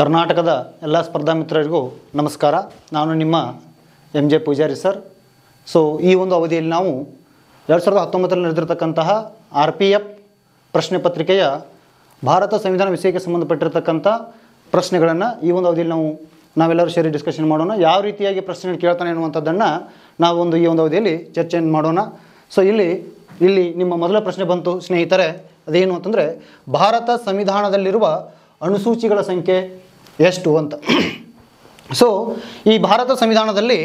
ಕರ್ನಾಟಕದ ಎಲ್ಲ ಸ್ಪರ್ಧಾ ಮಿತ್ರರಿಗೂ ನಮಸ್ಕಾರ. ನಾನು ನಿಮ್ಮ ಎಂ.ಜೆ. ಪೂಜಾರಿ ಸರ್. ಸೊ ಈ ಒಂದು ಅವಧಿಯಲ್ಲಿ ನಾವು 2019ರಲ್ಲಿ ನಡೆದಿರತಕ್ಕಂತಹ RPF ಪ್ರಶ್ನೆ ಪತ್ರಿಕೆಯ ಭಾರತ ಸಂವಿಧಾನ ವಿಷಯಕ್ಕೆ ಸಂಬಂಧಪಟ್ಟಿರತಕ್ಕಂಥ ಪ್ರಶ್ನೆಗಳನ್ನು ಈ ಒಂದು ಅವಧಿಯಲ್ಲಿ ನಾವೆಲ್ಲರೂ ಸೇರಿ ಡಿಸ್ಕಷನ್ ಮಾಡೋಣ. ಯಾವ ರೀತಿಯಾಗಿ ಪ್ರಶ್ನೆಗಳು ಕೇಳ್ತಾನೆ ಅನ್ನುವಂಥದ್ದನ್ನು ನಾವು ಈ ಒಂದು ಅವಧಿಯಲ್ಲಿ ಚರ್ಚೆಯನ್ನು ಮಾಡೋಣ. ಸೊ ಇಲ್ಲಿ ನಿಮ್ಮ ಮೊದಲ ಪ್ರಶ್ನೆ ಬಂತು ಸ್ನೇಹಿತರೆ. ಅದೇನು ಅಂತಂದರೆ, ಭಾರತ ಸಂವಿಧಾನದಲ್ಲಿರುವ ಅನುಸೂಚಿಗಳ ಸಂಖ್ಯೆ ಎಷ್ಟು ಅಂತ. ಸೊ ಈ ಭಾರತ ಸಂವಿಧಾನದಲ್ಲಿ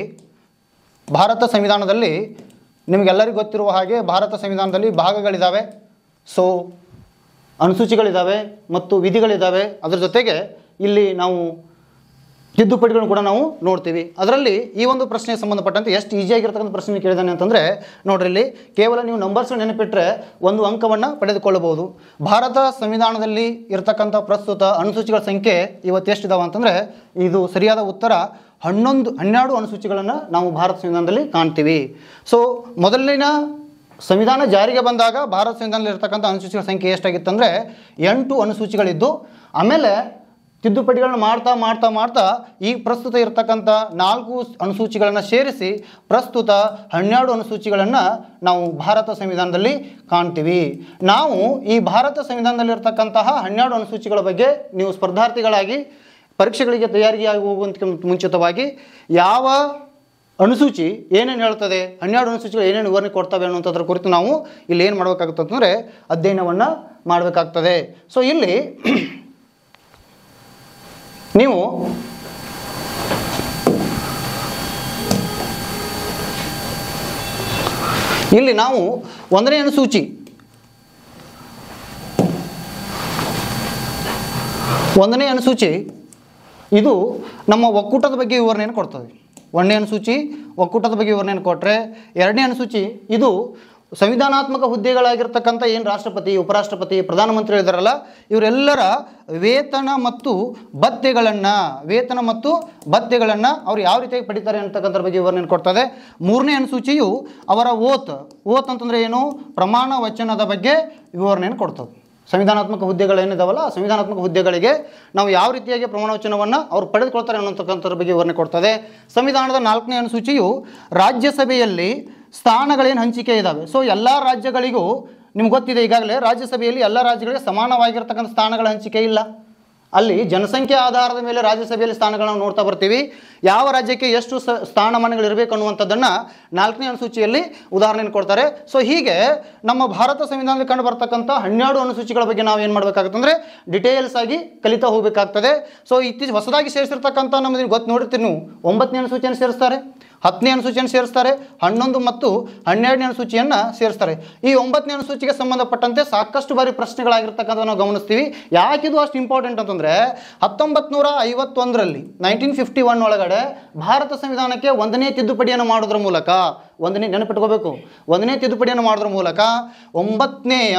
ನಿಮಗೆಲ್ಲರಿಗೂ ಗೊತ್ತಿರುವ ಹಾಗೆ ಭಾರತ ಸಂವಿಧಾನದಲ್ಲಿ ಭಾಗಗಳಿದ್ದಾವೆ. ಸೊ ಅನುಸೂಚಿಗಳಿದ್ದಾವೆ ಮತ್ತು ವಿಧಿಗಳಿದ್ದಾವೆ. ಅದರ ಜೊತೆಗೆ ಇಲ್ಲಿ ನಾವು ತಿದ್ದುಪಡಿಗಳನ್ನು ಕೂಡ ನಾವು ನೋಡ್ತೀವಿ. ಅದರಲ್ಲಿ ಈ ಒಂದು ಪ್ರಶ್ನೆಗೆ ಸಂಬಂಧಪಟ್ಟಂತೆ ಎಷ್ಟು ಈಸಿಯಾಗಿರ್ತಕ್ಕಂಥ ಪ್ರಶ್ನೆ ಕೇಳಿದಾನೆ ಅಂತಂದರೆ, ನೋಡ್ರಿ, ಇಲ್ಲಿ ಕೇವಲ ನೀವು ನಂಬರ್ಸ್ ನೆನಪಿಟ್ಟರೆ ಒಂದು ಅಂಕವನ್ನು ಪಡೆದುಕೊಳ್ಳಬಹುದು. ಭಾರತ ಸಂವಿಧಾನದಲ್ಲಿ ಇರತಕ್ಕಂಥ ಪ್ರಸ್ತುತ ಅನುಸೂಚಿಗಳ ಸಂಖ್ಯೆ ಇವತ್ತು ಎಷ್ಟಿದಾವೆ ಅಂತಂದರೆ, ಇದು ಸರಿಯಾದ ಉತ್ತರ 12 ಅನುಸೂಚಿಗಳನ್ನು ನಾವು ಭಾರತ ಸಂವಿಧಾನದಲ್ಲಿ ಕಾಣ್ತೀವಿ. ಸೊ ಮೊದಲಿನ ಸಂವಿಧಾನ ಜಾರಿಗೆ ಬಂದಾಗ ಭಾರತ ಸಂವಿಧಾನದಲ್ಲಿ ಇರತಕ್ಕಂಥ ಅನುಸೂಚಿಗಳ ಸಂಖ್ಯೆ ಎಷ್ಟಾಗಿತ್ತಂದರೆ 8 ಅನುಸೂಚಿಗಳಿದ್ದು, ಆಮೇಲೆ ತಿದ್ದುಪಡಿಗಳನ್ನು ಮಾಡ್ತಾ ಈ ಪ್ರಸ್ತುತ ಇರತಕ್ಕಂಥ 4 ಅನುಸೂಚಿಗಳನ್ನು ಸೇರಿಸಿ ಪ್ರಸ್ತುತ 12 ಅನುಸೂಚಿಗಳನ್ನು ನಾವು ಭಾರತ ಸಂವಿಧಾನದಲ್ಲಿ ಕಾಣ್ತೀವಿ. ನಾವು ಈ ಭಾರತ ಸಂವಿಧಾನದಲ್ಲಿರ್ತಕ್ಕಂತಹ 12 ಅನುಸೂಚಿಗಳ ಬಗ್ಗೆ ನೀವು ಸ್ಪರ್ಧಾರ್ಥಿಗಳಾಗಿ ಪರೀಕ್ಷೆಗಳಿಗೆ ತಯಾರಿಯಾಗಿ ಹೋಗುವಂತ ಮುಂಚಿತವಾಗಿ ಯಾವ ಅನುಸೂಚಿ ಏನೇನು ಹೇಳ್ತದೆ, 12 ಅನುಸೂಚಿಗಳು ಏನೇನು ವಿವರಣೆ ಕೊಡ್ತವೆ ಅನ್ನುವಂಥದ್ರ ಕುರಿತು ನಾವು ಇಲ್ಲಿ ಏನು ಮಾಡಬೇಕಾಗುತ್ತೆ ಅಂತಂದರೆ ಅಧ್ಯಯನವನ್ನು ಮಾಡಬೇಕಾಗ್ತದೆ. ಸೊ ಇಲ್ಲಿ ನೀವು ನಾವು 1ನೇ ಅನುಸೂಚಿ, ಇದು ನಮ್ಮ ಒಕ್ಕೂಟದ ಬಗ್ಗೆ ವಿವರಣೆಯನ್ನು ಕೊಡ್ತದೆ. 1ನೇ ಅನುಸೂಚಿ ಒಕ್ಕೂಟದ ಬಗ್ಗೆ ವಿವರಣೆಯನ್ನು ಕೊಟ್ಟರೆ, 2ನೇ ಅನುಸೂಚಿ ಇದು ಸಂವಿಧಾನಾತ್ಮಕ ಹುದ್ದೆಗಳಾಗಿರ್ತಕ್ಕಂಥ ಏನು ರಾಷ್ಟ್ರಪತಿ, ಉಪರಾಷ್ಟ್ರಪತಿ, ಪ್ರಧಾನಮಂತ್ರಿ ಇದ್ದಾರಲ್ಲ, ಇವರೆಲ್ಲರ ವೇತನ ಮತ್ತು ಭತ್ಯೆಗಳನ್ನು ಅವ್ರು ಯಾವ ರೀತಿಯಾಗಿ ಪಡಿತಾರೆ ಅಂತಕ್ಕಂಥದ್ರ ಬಗ್ಗೆ ವಿವರಣೆಯನ್ನು ಕೊಡ್ತದೆ. 3ನೇ ಅನುಸೂಚಿಯು ಅವರ ಓತ್ ಅಂತಂದರೆ ಏನು, ಪ್ರಮಾಣ ವಚನದ ಬಗ್ಗೆ ವಿವರಣೆಯನ್ನು ಕೊಡ್ತದೆ. ಸಂವಿಧಾನಾತ್ಮಕ ಹುದ್ದೆಗಳೇನಿದಾವಲ್ಲ, ಸಂವಿಧಾನಾತ್ಮಕ ಹುದ್ದೆಗಳಿಗೆ ನಾವು ಯಾವ ರೀತಿಯಾಗಿ ಪ್ರಮಾಣ ವಚನವನ್ನು ಅವ್ರು ಪಡೆದುಕೊಳ್ತಾರೆ ಅನ್ನೋಂಥಕ್ಕಂಥದ್ರ ಬಗ್ಗೆ ವಿವರಣೆ ಕೊಡ್ತದೆ. ಸಂವಿಧಾನದ 4ನೇ ಅನುಸೂಚಿಯು ರಾಜ್ಯಸಭೆಯಲ್ಲಿ ಸ್ಥಾನಗಳೇನು ಹಂಚಿಕೆ ಇದ್ದಾವೆ. ಸೊ ಎಲ್ಲ ರಾಜ್ಯಗಳಿಗೂ ನಿಮ್ಗೆ ಗೊತ್ತಿದೆ ಈಗಾಗಲೇ, ರಾಜ್ಯಸಭೆಯಲ್ಲಿ ಎಲ್ಲ ರಾಜ್ಯಗಳಿಗೆ ಸಮಾನವಾಗಿರ್ತಕ್ಕಂಥ ಸ್ಥಾನಗಳ ಹಂಚಿಕೆ ಇಲ್ಲ. ಅಲ್ಲಿ ಜನಸಂಖ್ಯೆ ಆಧಾರದ ಮೇಲೆ ರಾಜ್ಯಸಭೆಯಲ್ಲಿ ಸ್ಥಾನಗಳನ್ನು ನೋಡ್ತಾ ಬರ್ತೀವಿ. ಯಾವ ರಾಜ್ಯಕ್ಕೆ ಎಷ್ಟು ಸ್ಥಾನಮಾನಗಳು ಇರಬೇಕು ಅನ್ನುವಂಥದ್ದನ್ನು 4ನೇ ಅನುಸೂಚಿಯಲ್ಲಿ ಉದಾಹರಣೆಯನ್ನು ಕೊಡ್ತಾರೆ. ಸೊ ಹೀಗೆ ನಮ್ಮ ಭಾರತ ಸಂವಿಧಾನದಲ್ಲಿ ಕಂಡು ಬರ್ತಕ್ಕಂಥ 12 ಅನುಸೂಚಿಗಳ ಬಗ್ಗೆ ನಾವು ಏನು ಮಾಡಬೇಕಾಗುತ್ತೆ ಅಂದರೆ ಡಿಟೇಲ್ಸ್ ಆಗಿ ಕಲಿತಾ ಹೋಗಬೇಕಾಗ್ತದೆ. ಸೊ ಇತ್ತೀಚೆಗೆ ಹೊಸದಾಗಿ ಸೇರಿಸಿರ್ತಕ್ಕಂಥ ನಮಗೆ ಗೊತ್ತು ನೋಡಿರ್ತೀರಿ ನೀವು, 9ನೇ ಅನುಸೂಚಿಯನ್ನು ಸೇರಿಸ್ತಾರೆ, 10ನೇ ಅನುಸೂಚಿಯನ್ನು ಸೇರಿಸ್ತಾರೆ, 11 ಮತ್ತು 12ನೇ ಅನುಸೂಚಿಯನ್ನು ಸೇರಿಸ್ತಾರೆ. ಈ 9ನೇ ಅನುಸೂಚಿಗೆ ಸಂಬಂಧಪಟ್ಟಂತೆ ಸಾಕಷ್ಟು ಬಾರಿ ಪ್ರಶ್ನೆಗಳಾಗಿರ್ತಕ್ಕಂಥ ನಾವು ಗಮನಿಸ್ತೀವಿ. ಯಾಕಿದು ಅಷ್ಟು ಇಂಪಾರ್ಟೆಂಟ್ ಅಂತಂದರೆ, 1951ರಲ್ಲಿ 1951 ಒಳಗಡೆ ಭಾರತ ಸಂವಿಧಾನಕ್ಕೆ 1ನೇ ತಿದ್ದುಪಡಿಯನ್ನು ಮಾಡೋದ್ರ ಮೂಲಕ, 1ನೇ ನೆನಪಿಟ್ಕೋಬೇಕು, 1ನೇ ತಿದ್ದುಪಡಿಯನ್ನು ಮಾಡೋದ್ರ ಮೂಲಕ 9ನೇಯ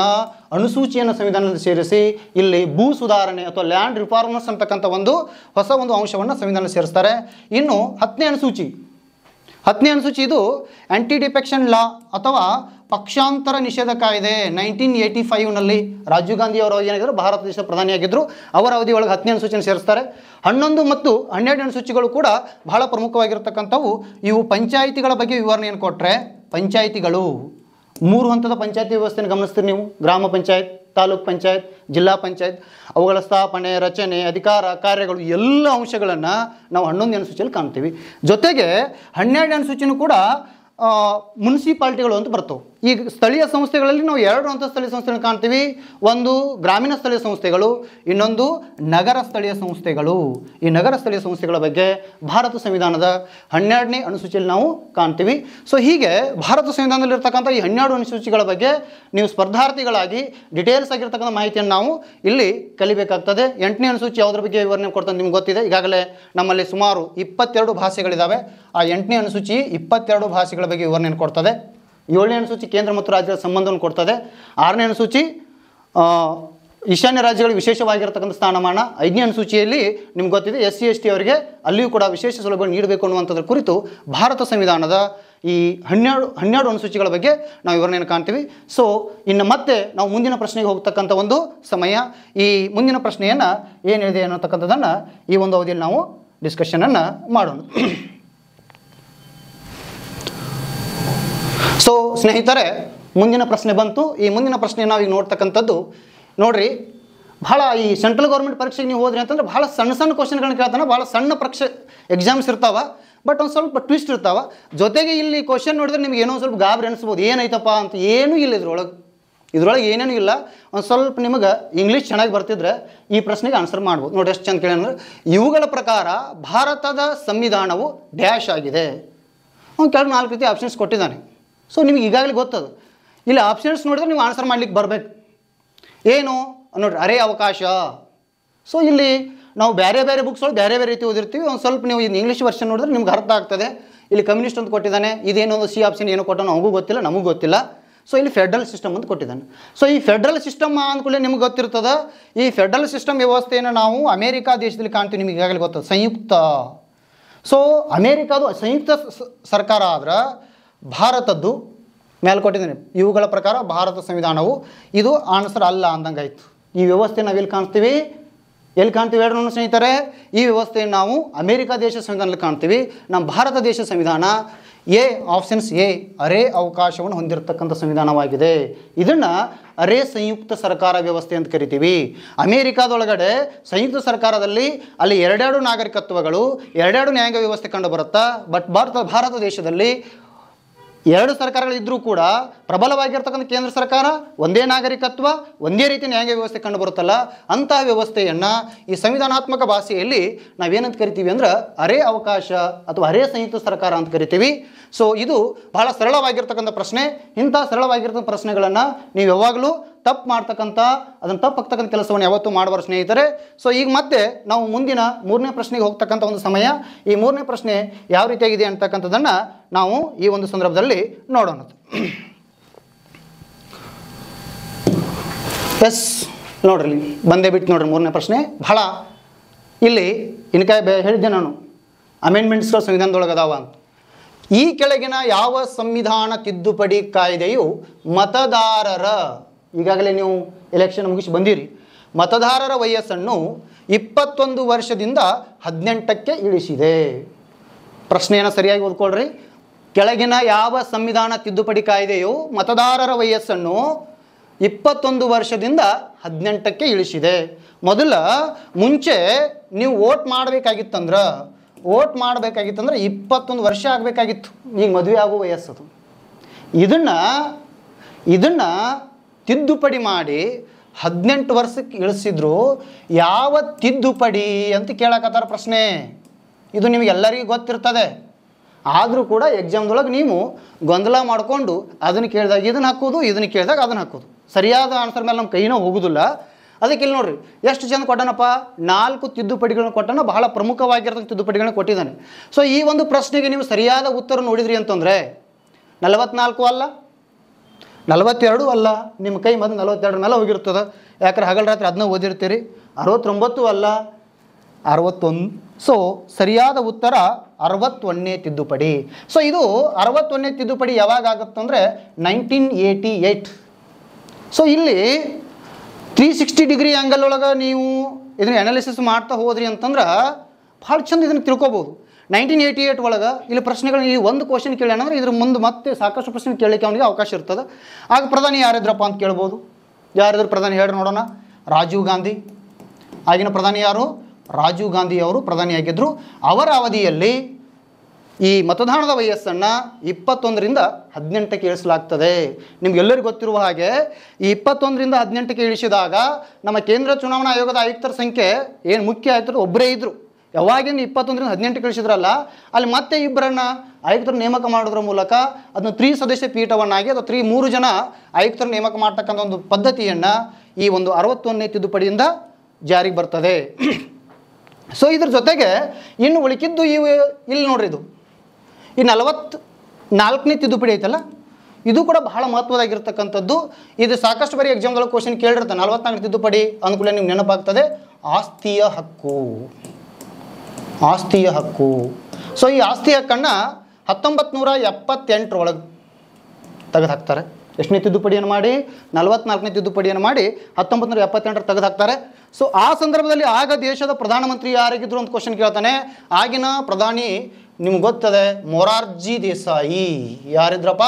ಅನುಸೂಚಿಯನ್ನು ಸಂವಿಧಾನದಲ್ಲಿ ಸೇರಿಸಿ ಇಲ್ಲಿ ಭೂ ಸುಧಾರಣೆ ಅಥವಾ ಲ್ಯಾಂಡ್ ರಿಫಾರ್ಮರ್ಸ್ ಅಂತಕ್ಕಂಥ ಹೊಸ ಅಂಶವನ್ನು ಸಂವಿಧಾನದಲ್ಲಿ ಸೇರಿಸ್ತಾರೆ. ಇನ್ನು 10ನೇ ಅನುಸೂಚಿ ಇದು ಆಂಟಿ ಡಿಫೆಕ್ಷನ್ ಲಾ ಅಥವಾ ಪಕ್ಷಾಂತರ ನಿಷೇಧ ಕಾಯ್ದೆ 1985ನಲ್ಲಿ ರಾಜೀವ್ ಗಾಂಧಿ ಅವರು ಏನಾಗಿದ್ದರು, ಭಾರತ ದೇಶದ ಪ್ರಧಾನಿಯಾಗಿದ್ದರು, ಅವರ ಅವಧಿ ಒಳಗೆ 10ನೇ ಅನುಸೂಚಿಯನ್ನು ಸೇರಿಸ್ತಾರೆ. 11 ಮತ್ತು 12ನೇ ಅನುಸೂಚಿಗಳು ಕೂಡ ಬಹಳ ಪ್ರಮುಖವಾಗಿರ್ತಕ್ಕಂಥವು. ಇವು ಪಂಚಾಯಿತಿಗಳ ಬಗ್ಗೆ ವಿವರಣೆಯನ್ನು ಕೊಟ್ಟರೆ, ಪಂಚಾಯಿತಿಗಳು 3 ಹಂತದ ಪಂಚಾಯತಿ ವ್ಯವಸ್ಥೆಯನ್ನು ಗಮನಿಸ್ತೀರಿ ನೀವು. ಗ್ರಾಮ ಪಂಚಾಯತ್, ತಾಲೂಕ್ ಪಂಚಾಯತ್, ಜಿಲ್ಲಾ ಪಂಚಾಯತ್, ಅವುಗಳ ಸ್ಥಾಪನೆ, ರಚನೆ, ಅಧಿಕಾರ, ಕಾರ್ಯಗಳು ಎಲ್ಲ ಅಂಶಗಳನ್ನು ನಾವು 11ನೇ ಅನುಸೂಚಿಯಲ್ಲಿ ಕಾಣ್ತೀವಿ. ಜೊತೆಗೆ 12ನೇ ಅನುಸೂಚಿನೂ ಕೂಡ ಮುನ್ಸಿಪಾಲ್ಟಿಗಳು ಅಂತ ಬರ್ತವೆ. ಈ ಸ್ಥಳೀಯ ಸಂಸ್ಥೆಗಳಲ್ಲಿ ನಾವು 2 ಹಂತ ಸ್ಥಳೀಯ ಸಂಸ್ಥೆಗಳನ್ನು ಕಾಣ್ತೀವಿ. ಒಂದು ಗ್ರಾಮೀಣ ಸ್ಥಳೀಯ ಸಂಸ್ಥೆಗಳು, ಇನ್ನೊಂದು ನಗರ ಸ್ಥಳೀಯ ಸಂಸ್ಥೆಗಳು. ಈ ನಗರ ಸ್ಥಳೀಯ ಸಂಸ್ಥೆಗಳ ಬಗ್ಗೆ ಭಾರತ ಸಂವಿಧಾನದ 12ನೇ ಅನುಸೂಚಿಯಲ್ಲಿ ನಾವು ಕಾಣ್ತೀವಿ. ಸೊ ಹೀಗೆ ಭಾರತ ಸಂವಿಧಾನದಲ್ಲಿರ್ತಕ್ಕಂಥ ಈ 12 ಅನುಸೂಚಿಗಳ ಬಗ್ಗೆ ನೀವು ಸ್ಪರ್ಧಾರ್ಥಿಗಳಾಗಿ ಡೀಟೇಲ್ಸ್ ಆಗಿರ್ತಕ್ಕಂಥ ಮಾಹಿತಿಯನ್ನು ನಾವು ಇಲ್ಲಿ ಕಲಿಬೇಕಾಗ್ತದೆ. 8ನೇ ಅನುಸೂಚಿ ಯಾವುದ್ರ ಬಗ್ಗೆ ವಿವರಣೆ ಕೊಡ್ತದೆ ನಿಮ್ಗೆ ಗೊತ್ತಿದೆ. ಈಗಾಗಲೇ ನಮ್ಮಲ್ಲಿ ಸುಮಾರು 22 ಭಾಷೆಗಳಿದ್ದಾವೆ. ಆ 8ನೇ ಅನುಸೂಚಿ 22 ಭಾಷೆಗಳ ಬಗ್ಗೆ ವಿವರಣೆಯನ್ನು ಕೊಡ್ತದೆ. 7ನೇ ಅನುಸೂಚಿ ಕೇಂದ್ರ ಮತ್ತು ರಾಜ್ಯದ ಸಂಬಂಧವನ್ನು ಕೊಡ್ತದೆ. 6ನೇ ಅನುಸೂಚಿ ಈಶಾನ್ಯ ರಾಜ್ಯಗಳಿಗೆ ವಿಶೇಷವಾಗಿರ್ತಕ್ಕಂಥ ಸ್ಥಾನಮಾನ 5ನೇ ಅನುಸೂಚಿಯಲ್ಲಿ ನಿಮ್ಗೆ ಗೊತ್ತಿದೆ SC/ST ಅವರಿಗೆ ಅಲ್ಲಿಯೂ ಕೂಡ ವಿಶೇಷ ಸೌಲಭ್ಯ ನೀಡಬೇಕು ಅನ್ನುವಂಥದ್ರ ಕುರಿತು ಭಾರತ ಸಂವಿಧಾನದ ಈ 12 ಅನುಸೂಚಿಗಳ ಬಗ್ಗೆ ನಾವು ವಿವರಣೆಯನ್ನು ಕಾಣ್ತೀವಿ. ಸೊ ಇನ್ನು ಮತ್ತೆ ನಾವು ಮುಂದಿನ ಪ್ರಶ್ನೆಗೆ ಹೋಗ್ತಕ್ಕಂಥ ಒಂದು ಸಮಯ. ಈ ಮುಂದಿನ ಪ್ರಶ್ನೆಯನ್ನು ಏನಿದೆ ಅನ್ನತಕ್ಕಂಥದ್ದನ್ನು ಈ ಒಂದು ಅವಧಿಯಲ್ಲಿ ನಾವು ಡಿಸ್ಕಷನನ್ನು ಮಾಡೋಣ. ಸೊ ಸ್ನೇಹಿತರೆ, ಮುಂದಿನ ಪ್ರಶ್ನೆ ಬಂತು. ಈ ಮುಂದಿನ ಪ್ರಶ್ನೆ ನಾವೀಗ ನೋಡ್ತಕ್ಕಂಥದ್ದು ನೋಡ್ರಿ, ಭಾಳ ಈ ಸೆಂಟ್ರಲ್ ಗೌರ್ಮೆಂಟ್ ಪರೀಕ್ಷೆಗೆ ನೀವು ಹೋದ್ರಿ ಅಂತಂದ್ರೆ ಭಾಳ ಸಣ್ಣ ಸಣ್ಣ ಕ್ವಶನ್ಗಳನ್ನ ಕೇಳ್ತಾನೆ. ಭಾಳ ಸಣ್ಣ ಪರೀಕ್ಷೆ ಎಕ್ಸಾಮ್ಸ್ ಇರ್ತಾವೆ, ಬಟ್ ಒಂದು ಸ್ವಲ್ಪ ಟ್ವಿಸ್ಟ್ ಇರ್ತಾವೆ. ಜೊತೆಗೆ ಇಲ್ಲಿ ಕ್ವಶನ್ ನೋಡಿದ್ರೆ ನಿಮ್ಗೆ ಏನೋ ಸ್ವಲ್ಪ ಗಾಬರಿ ಅನಿಸ್ಬೋದು, ಏನೈತಪ್ಪ ಅಂತ. ಏನೂ ಇಲ್ಲ ಇದ್ರೊಳಗೆ ಏನೇನೂ ಇಲ್ಲ. ಒಂದು ಸ್ವಲ್ಪ ನಿಮಗೆ ಇಂಗ್ಲೀಷ್ ಚೆನ್ನಾಗಿ ಬರ್ತಿದ್ರೆ ಈ ಪ್ರಶ್ನೆಗೆ ಆನ್ಸರ್ ಮಾಡ್ಬೋದು. ನೋಡಿ ಎಷ್ಟು ಚಂದ ಕೇಳಿ. ಇವುಗಳ ಪ್ರಕಾರ ಭಾರತದ ಸಂವಿಧಾನವು ಡ್ಯಾಶ್ ಆಗಿದೆ. ಅವ್ನು ಕೆಳಗೆ 4 ರೀತಿ ಆಪ್ಷನ್ಸ್ ಕೊಟ್ಟಿದ್ದಾನೆ. ಸೊ ನಿಮ್ಗೆ ಈಗಾಗಲೇ ಗೊತ್ತದು. ಇಲ್ಲಿ ಆಪ್ಷನ್ಸ್ ನೋಡಿದ್ರೆ ನೀವು ಆನ್ಸರ್ ಮಾಡ್ಲಿಕ್ಕೆ ಬರಬೇಕು. ಏನು ನೋಡ್ರಿ, ಅರೆ ಅವಕಾಶ. ಸೊ ಇಲ್ಲಿ ನಾವು ಬೇರೆ ಬೇರೆ ಬುಕ್ಸ್ ಒಳಗೆ ಬೇರೆ ಬೇರೆ ರೀತಿ ಓದಿರ್ತೀವಿ. ಒಂದು ಸ್ವಲ್ಪ ನೀವು ಇಂಗ್ಲೀಷ್ ವರ್ಷನ್ ನೋಡಿದ್ರೆ ನಿಮ್ಗೆ ಅರ್ಥ ಆಗ್ತದೆ. ಇಲ್ಲಿ ಕಮ್ಯುನಿಸ್ಟ್ ಅಂತ ಕೊಟ್ಟಿದ್ದಾನೆ, ಇದೇನೊಂದು ಸಿ ಆಪ್ಷನ್ ಏನೋ ಕೊಟ್ಟೋ ನಮಗೂ ಗೊತ್ತಿಲ್ಲ, ನಮಗೂ ಗೊತ್ತಿಲ್ಲ. ಸೊ ಇಲ್ಲಿ ಫೆಡ್ರಲ್ ಸಿಸ್ಟಮ್ ಅಂತ ಕೊಟ್ಟಿದ್ದಾನೆ. ಸೊ ಈ ಫೆಡ್ರಲ್ ಸಿಸ್ಟಮ್ ಅಂದ್ಕೂಡಲೇ ನಿಮ್ಗೆ ಗೊತ್ತಿರ್ತದೆ. ಈ ಫೆಡ್ರಲ್ ಸಿಸ್ಟಮ್ ವ್ಯವಸ್ಥೆಯನ್ನು ನಾವು ಅಮೇರಿಕಾ ದೇಶದಲ್ಲಿ ಕಾಣ್ತೀವಿ. ನಿಮಗೆ ಈಗಾಗಲೇ ಗೊತ್ತದ ಸಂಯುಕ್ತ. ಸೊ ಅಮೇರಿಕಾದು ಸಂಯುಕ್ತ ಸರ್ಕಾರ ಆದ್ರೆ ಭಾರತದ್ದು ಮೇಲೆ ಕೊಟ್ಟಿದ್ದೇನೆ. ಇವುಗಳ ಪ್ರಕಾರ ಭಾರತ ಸಂವಿಧಾನವು ಇದು ಆನ್ಸರ್ ಅಲ್ಲ ಅಂದಂಗೆ ಆಯಿತು. ಈ ವ್ಯವಸ್ಥೆ ನಾವು ಎಲ್ಲಿ ಕಾಣ್ತೀವಿ ಹೇಳ್ರಿ ನನ್ನ ಸ್ನೇಹಿತರೆ. ಈ ವ್ಯವಸ್ಥೆಯನ್ನು ನಾವು ಅಮೇರಿಕಾ ದೇಶ ಸಂವಿಧಾನದಲ್ಲಿ ಕಾಣ್ತೀವಿ. ನಮ್ಮ ಭಾರತ ದೇಶ ಸಂವಿಧಾನ ಆಪ್ಷನ್ಸ್ ಎ ಅರೆ ಅವಕಾಶವನ್ನು ಹೊಂದಿರತಕ್ಕಂಥ ಸಂವಿಧಾನವಾಗಿದೆ. ಇದನ್ನು ಅರೆ ಸಂಯುಕ್ತ ಸರ್ಕಾರ ವ್ಯವಸ್ಥೆ ಅಂತ ಕರಿತೀವಿ. ಅಮೇರಿಕಾದೊಳಗಡೆ ಸಂಯುಕ್ತ ಸರ್ಕಾರದಲ್ಲಿ ಅಲ್ಲಿ 2 ನಾಗರಿಕತ್ವಗಳು, 2 ನ್ಯಾಯಾಂಗ ವ್ಯವಸ್ಥೆ ಕಂಡು ಬರುತ್ತಾ. ಬಟ್ ಭಾರತ ದೇಶದಲ್ಲಿ 2 ಸರ್ಕಾರಗಳಿದ್ದರೂ ಕೂಡ ಪ್ರಬಲವಾಗಿರ್ತಕ್ಕಂಥ ಕೇಂದ್ರ ಸರ್ಕಾರ, ಒಂದೇ ನಾಗರಿಕತ್ವ, ಒಂದೇ ರೀತಿ ನ್ಯಾಯಾಂಗ ವ್ಯವಸ್ಥೆ ಕಂಡು ಬರುತ್ತಲ್ಲ, ಅಂತಹ ವ್ಯವಸ್ಥೆಯನ್ನು ಈ ಸಂವಿಧಾನಾತ್ಮಕ ಭಾಷೆಯಲ್ಲಿ ನಾವೇನಂತ ಕರಿತೀವಿ ಅಂದ್ರೆ ಅರೆ ಅವಕಾಶ ಅಥವಾ ಅರೆ ಸಂಯುಕ್ತ ಸರ್ಕಾರ ಅಂತ ಕರಿತೀವಿ. ಸೊ ಇದು ಬಹಳ ಸರಳವಾಗಿರ್ತಕ್ಕಂಥ ಪ್ರಶ್ನೆ. ಇಂಥ ಸರಳವಾಗಿರ್ತಕ್ಕಂಥ ಪ್ರಶ್ನೆಗಳನ್ನು ನೀವು ಯಾವಾಗಲೂ ಅದನ್ನು ತಪ್ಪಾಗ್ತಕ್ಕಂಥ ಕೆಲಸವನ್ನು ಯಾವತ್ತೂ ಮಾಡಬಾರ ಸ್ನೇಹಿತರೆ. ಸೊ ಈಗ ಮತ್ತೆ ನಾವು ಮುಂದಿನ 3ನೇ ಪ್ರಶ್ನೆಗೆ ಹೋಗ್ತಕ್ಕಂಥ ಒಂದು ಸಮಯ. ಈ 3ನೇ ಪ್ರಶ್ನೆ ಯಾವ ರೀತಿಯಾಗಿದೆ ಅಂತಕ್ಕಂಥದ್ದನ್ನು ನಾವು ಈ ಒಂದು ಸಂದರ್ಭದಲ್ಲಿ ನೋಡೋಣ. ಎಸ್ ನೋಡ್ರಿ, ಬಂದೇ ಬಿಟ್ಟು ನೋಡ್ರಿ 3ನೇ ಪ್ರಶ್ನೆ. ಬಹಳ ಇಲ್ಲಿ ಇನ್ಕಾಯಿ ಹೇಳಿದ್ದೆ ನಾನು, ಅಮೆಂಡ್ಮೆಂಟ್ಸ್ಗಳು ಸಂವಿಧಾನದೊಳಗೆ ಅದಾವ ಅಂತ. ಈ ಕೆಳಗಿನ ಯಾವ ಸಂವಿಧಾನ ತಿದ್ದುಪಡಿ ಕಾಯ್ದೆಯು ಮತದಾರರ, ಈಗಾಗಲೇ ನೀವು ಎಲೆಕ್ಷನ್ ಮುಗಿಸಿ ಬಂದಿರಿ, ಮತದಾರರ ವಯಸ್ಸನ್ನು 21 ವರ್ಷದಿಂದ 18ಕ್ಕೆ ಇಳಿಸಿದೆ. ಪ್ರಶ್ನೆಯನ್ನು ಸರಿಯಾಗಿ ಓದ್ಕೊಳ್ರಿ. ಕೆಳಗಿನ ಯಾವ ಸಂವಿಧಾನ ತಿದ್ದುಪಡಿ ಕಾಯ್ದೆಯು ಮತದಾರರ ವಯಸ್ಸನ್ನು 21 ವರ್ಷದಿಂದ 18ಕ್ಕೆ ಇಳಿಸಿದೆ? ಮುಂಚೆ ನೀವು ವೋಟ್ ಮಾಡಬೇಕಾಗಿತ್ತಂದ್ರೆ 21 ವರ್ಷ ಆಗಬೇಕಾಗಿತ್ತು. ಈಗ ಮದುವೆ ಆಗೋ ವಯಸ್ಸದು. ಇದನ್ನು ತಿದ್ದುಪಡಿ ಮಾಡಿ 18 ವರ್ಷಕ್ಕೆ ಇಳಿಸಿದ್ರು. ಯಾವ ತಿದ್ದುಪಡಿ ಅಂತ ಕೇಳಕತ್ತಾರ ಪ್ರಶ್ನೆ. ಇದು ನಿಮಗೆಲ್ಲರಿಗೂ ಗೊತ್ತಿರ್ತದೆ. ಆದರೂ ಕೂಡ ಎಕ್ಸಾಮ್ದೊಳಗೆ ನೀವು ಗೊಂದಲ ಮಾಡಿಕೊಂಡು ಅದನ್ನು ಕೇಳಿದಾಗ ಇದನ್ನು ಹಾಕೋದು, ಇದನ್ನು ಕೇಳಿದಾಗ ಅದನ್ನು ಹಾಕೋದು. ಸರಿಯಾದ ಆನ್ಸರ್ ಮೇಲೆ ನಮ್ಮ ಕೈನೂ ಹೋಗೋದಿಲ್ಲ. ಅದಕ್ಕೆ ಇಲ್ಲಿ ನೋಡ್ರಿ ಎಷ್ಟು ಚಂದ ಕೊಟ್ಟಾನಪ್ಪ. 4 ತಿದ್ದುಪಡಿಗಳನ್ನು ಕೊಟ್ಟಾನ. ಬಹಳ ಪ್ರಮುಖವಾಗಿರ್ತಕ್ಕಂಥ ತಿದ್ದುಪಡಿಗಳನ್ನ ಕೊಟ್ಟಿದ್ದಾನೆ. ಸೊ ಈ ಒಂದು ಪ್ರಶ್ನೆಗೆ ನೀವು ಸರಿಯಾದ ಉತ್ತರ ನೋಡಿದ್ರಿ ಅಂತಂದರೆ 44 ಅಲ್ಲ, 42 ಅಲ್ಲ, ನಿಮ್ಮ ಕೈ ಮೊದಲು 42 ಮೇಲೆ ಹೋಗಿರ್ತದೆ. ಯಾಕಂದ್ರೆ ಹಗಲು ರಾತ್ರಿ ಅದನ್ನ ಓದಿರ್ತೀರಿ. 69 ಅಲ್ಲ, 61. ಸೊ ಸರಿಯಾದ ಉತ್ತರ 61ನೇ ತಿದ್ದುಪಡಿ. ಸೊ ಇದು 61ನೇ ತಿದ್ದುಪಡಿ ಯಾವಾಗ ಆಗುತ್ತಂದರೆ 1988. ಸೊ ಇಲ್ಲಿ 360 ಡಿಗ್ರಿ ಆ್ಯಂಗಲ್ ಒಳಗೆ ನೀವು ಇದನ್ನು ಅನಾಲಿಸಿಸ್ ಮಾಡ್ತಾ ಹೋದ್ರಿ ಅಂತಂದ್ರೆ ಭಾಳ ಚಂದ ಇದನ್ನು ತಿಳ್ಕೊಬೋದು. 1988 ಒಳಗೆ ಇಲ್ಲಿ ಪ್ರಶ್ನೆಗಳು ಈ ಒಂದು ಕ್ವಶನ್ ಕೇಳ್ಯಾನಂದ್ರೆ ಇದ್ರ ಮುಂದೆ ಮತ್ತೆ ಸಾಕಷ್ಟು ಪ್ರಶ್ನೆ ಕೇಳಲಿಕ್ಕೆ ಅವನಿಗೆ ಅವಕಾಶ ಇರ್ತದೆ. ಆಗ ಪ್ರಧಾನಿ ಯಾರಿದ್ರಪ್ಪ ಅಂತ ಕೇಳ್ಬೋದು. ಯಾರಿದ್ರು ಪ್ರಧಾನಿ ಹೇಳಿ ನೋಡೋಣ. ರಾಜೀವ್ ಗಾಂಧಿ. ಆಗಿನ ಪ್ರಧಾನಿ ಯಾರು? ರಾಜೀವ್ ಗಾಂಧಿ ಅವರು ಪ್ರಧಾನಿಯಾಗಿದ್ದರು. ಅವರ ಅವಧಿಯಲ್ಲಿ ಈ ಮತದಾನದ ವಯಸ್ಸನ್ನು 21ರಿಂದ 18ಕ್ಕೆ ಇಳಿಸಲಾಗ್ತದೆ. ನಿಮ್ಗೆಲ್ಲರಿಗೂ ಗೊತ್ತಿರುವ ಹಾಗೆ ಈ 21ರಿಂದ 18ಕ್ಕೆ ಇಳಿಸಿದಾಗ ನಮ್ಮ ಕೇಂದ್ರ ಚುನಾವಣಾ ಆಯೋಗದ ಆಯುಕ್ತರ ಸಂಖ್ಯೆ ಏನು ಮುಖ್ಯ ಆಯುಕ್ತರು ಒಬ್ಬರೇ ಇದ್ದರು. ಯಾವಾಗಿಂದ 21ರಿಂದ 18ಕ್ಕೆ ಇಳಿಸಿದ್ರಲ್ಲ, ಅಲ್ಲಿ ಮತ್ತೆ ಇಬ್ಬರನ್ನು ಆಯುಕ್ತರು ನೇಮಕ ಮಾಡೋದ್ರ ಮೂಲಕ ಅದನ್ನು 3 ಸದಸ್ಯ ಪೀಠವನ್ನಾಗಿ ಅಥವಾ 3 ಜನ ಆಯುಕ್ತರು ನೇಮಕ ಮಾಡ್ತಕ್ಕಂಥ ಒಂದು ಪದ್ಧತಿಯನ್ನು ಈ ಒಂದು 61ನೇ ತಿದ್ದುಪಡಿಯಿಂದ ಜಾರಿಗೆ ಬರ್ತದೆ. ಸೊ ಇದ್ರ ಜೊತೆಗೆ ಇನ್ನು ಉಳಿಕಿದ್ದು ಇಲ್ಲಿ ನೋಡ್ರಿ, ಇದು ಈ 44ನೇ ತಿದ್ದುಪಡಿ ಐತಲ್ಲ, ಇದು ಕೂಡ ಬಹಳ ಮಹತ್ವದಾಗಿರ್ತಕ್ಕಂಥದ್ದು. ಇದು ಸಾಕಷ್ಟು ಬಾರಿ ಎಕ್ಸಾಮ್ಗಳು ಕ್ವಶನ್ ಕೇಳಿರ್ತಾರೆ. 44 ತಿದ್ದುಪಡಿ ಅಂದ್ಕೂಡಲೇ ನಿಮ್ಗೆ ನೆನಪಾಗ್ತದೆ ಆಸ್ತಿಯ ಹಕ್ಕು. ಆಸ್ತಿಯ ಹಕ್ಕು. ಸೊ ಈ ಆಸ್ತಿ ಹಕ್ಕನ್ನು 1978 ಒಳಗೆ ತೆಗೆದು ಹಾಕ್ತಾರೆ. ಎಷ್ಟನೇ ತಿದ್ದುಪಡಿಯನ್ನು ಮಾಡಿ? 44ನೇ ತಿದ್ದುಪಡಿಯನ್ನು ಮಾಡಿ 1978 ತೆಗೆದು ಹಾಕ್ತಾರೆ. ಸೊ ಆ ಸಂದರ್ಭದಲ್ಲಿ ಆಗ ದೇಶದ ಪ್ರಧಾನಮಂತ್ರಿ ಯಾರಾಗಿದ್ರು ಅಂತ ಕ್ವಶನ್ ಕೇಳ್ತಾನೆ. ಆಗಿನ ಪ್ರಧಾನಿ ನಿಮ್ಗೆ ಗೊತ್ತದೆ, ಮೊರಾರ್ಜಿ ದೇಸಾಯಿ. ಯಾರಿದ್ರಪ್ಪ?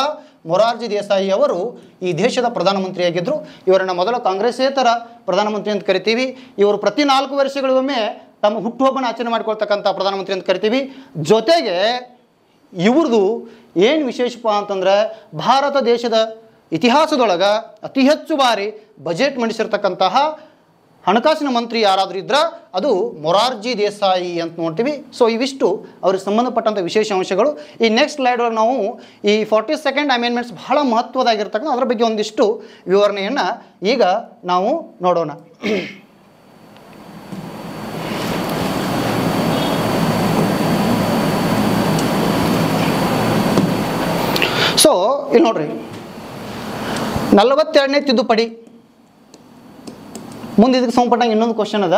ಮೊರಾರ್ಜಿ ದೇಸಾಯಿ ಅವರು ಈ ದೇಶದ ಪ್ರಧಾನಮಂತ್ರಿಯಾಗಿದ್ದರು. ಇವರನ್ನು ಮೊದಲು ಕಾಂಗ್ರೆಸ್ಸೇತರ ಪ್ರಧಾನಮಂತ್ರಿ ಅಂತ ಕರಿತೀವಿ. ಇವರು ಪ್ರತಿ 4 ವರ್ಷಗಳಿಗೊಮ್ಮೆ ತಮ್ಮ ಹುಟ್ಟುಹಬ್ಬನ ಆಚರಣೆ ಮಾಡ್ಕೊಳ್ತಕ್ಕಂಥ ಪ್ರಧಾನಮಂತ್ರಿ ಅಂತ ಕರಿತೀವಿ. ಜೊತೆಗೆ ಇವ್ರದ್ದು ಏನು ವಿಶೇಷಪ್ಪ ಅಂತಂದರೆ ಭಾರತ ದೇಶದ ಇತಿಹಾಸದೊಳಗೆ ಅತಿ ಹೆಚ್ಚು ಬಾರಿ ಬಜೆಟ್ ಮಂಡಿಸಿರ್ತಕ್ಕಂತಹ ಹಣಕಾಸಿನ ಮಂತ್ರಿ ಯಾರಾದರೂ ಇದ್ರೆ ಅದು ಮೊರಾರ್ಜಿ ದೇಸಾಯಿ ಅಂತ ನೋಡ್ತೀವಿ. ಸೊ ಇವಿಷ್ಟು ಅವ್ರಿಗೆ ಸಂಬಂಧಪಟ್ಟಂಥ ವಿಶೇಷ ಅಂಶಗಳು. ಈ ನೆಕ್ಸ್ಟ್ ಸ್ಲೈಡ್ ಒಳಗೆ ನಾವು ಈ 42nd ಅಮೆಂಡ್ಮೆಂಟ್ಸ್ ಬಹಳ ಮಹತ್ವದಾಗಿರ್ತಕ್ಕಂಥ ಅದರ ಬಗ್ಗೆ ಒಂದಿಷ್ಟು ವಿವರಣೆಯನ್ನು ಈಗ ನಾವು ನೋಡೋಣ. ಸೊ ಇಲ್ಲಿ ನೋಡ್ರಿ, 42ನೇ ತಿದ್ದುಪಡಿ ಮುಂದೆ ಇದಕ್ಕೆ ಸಂಬಂಧಪಟ್ಟಂಗೆ ಇನ್ನೊಂದು ಕ್ವಶನ್ ಅದ.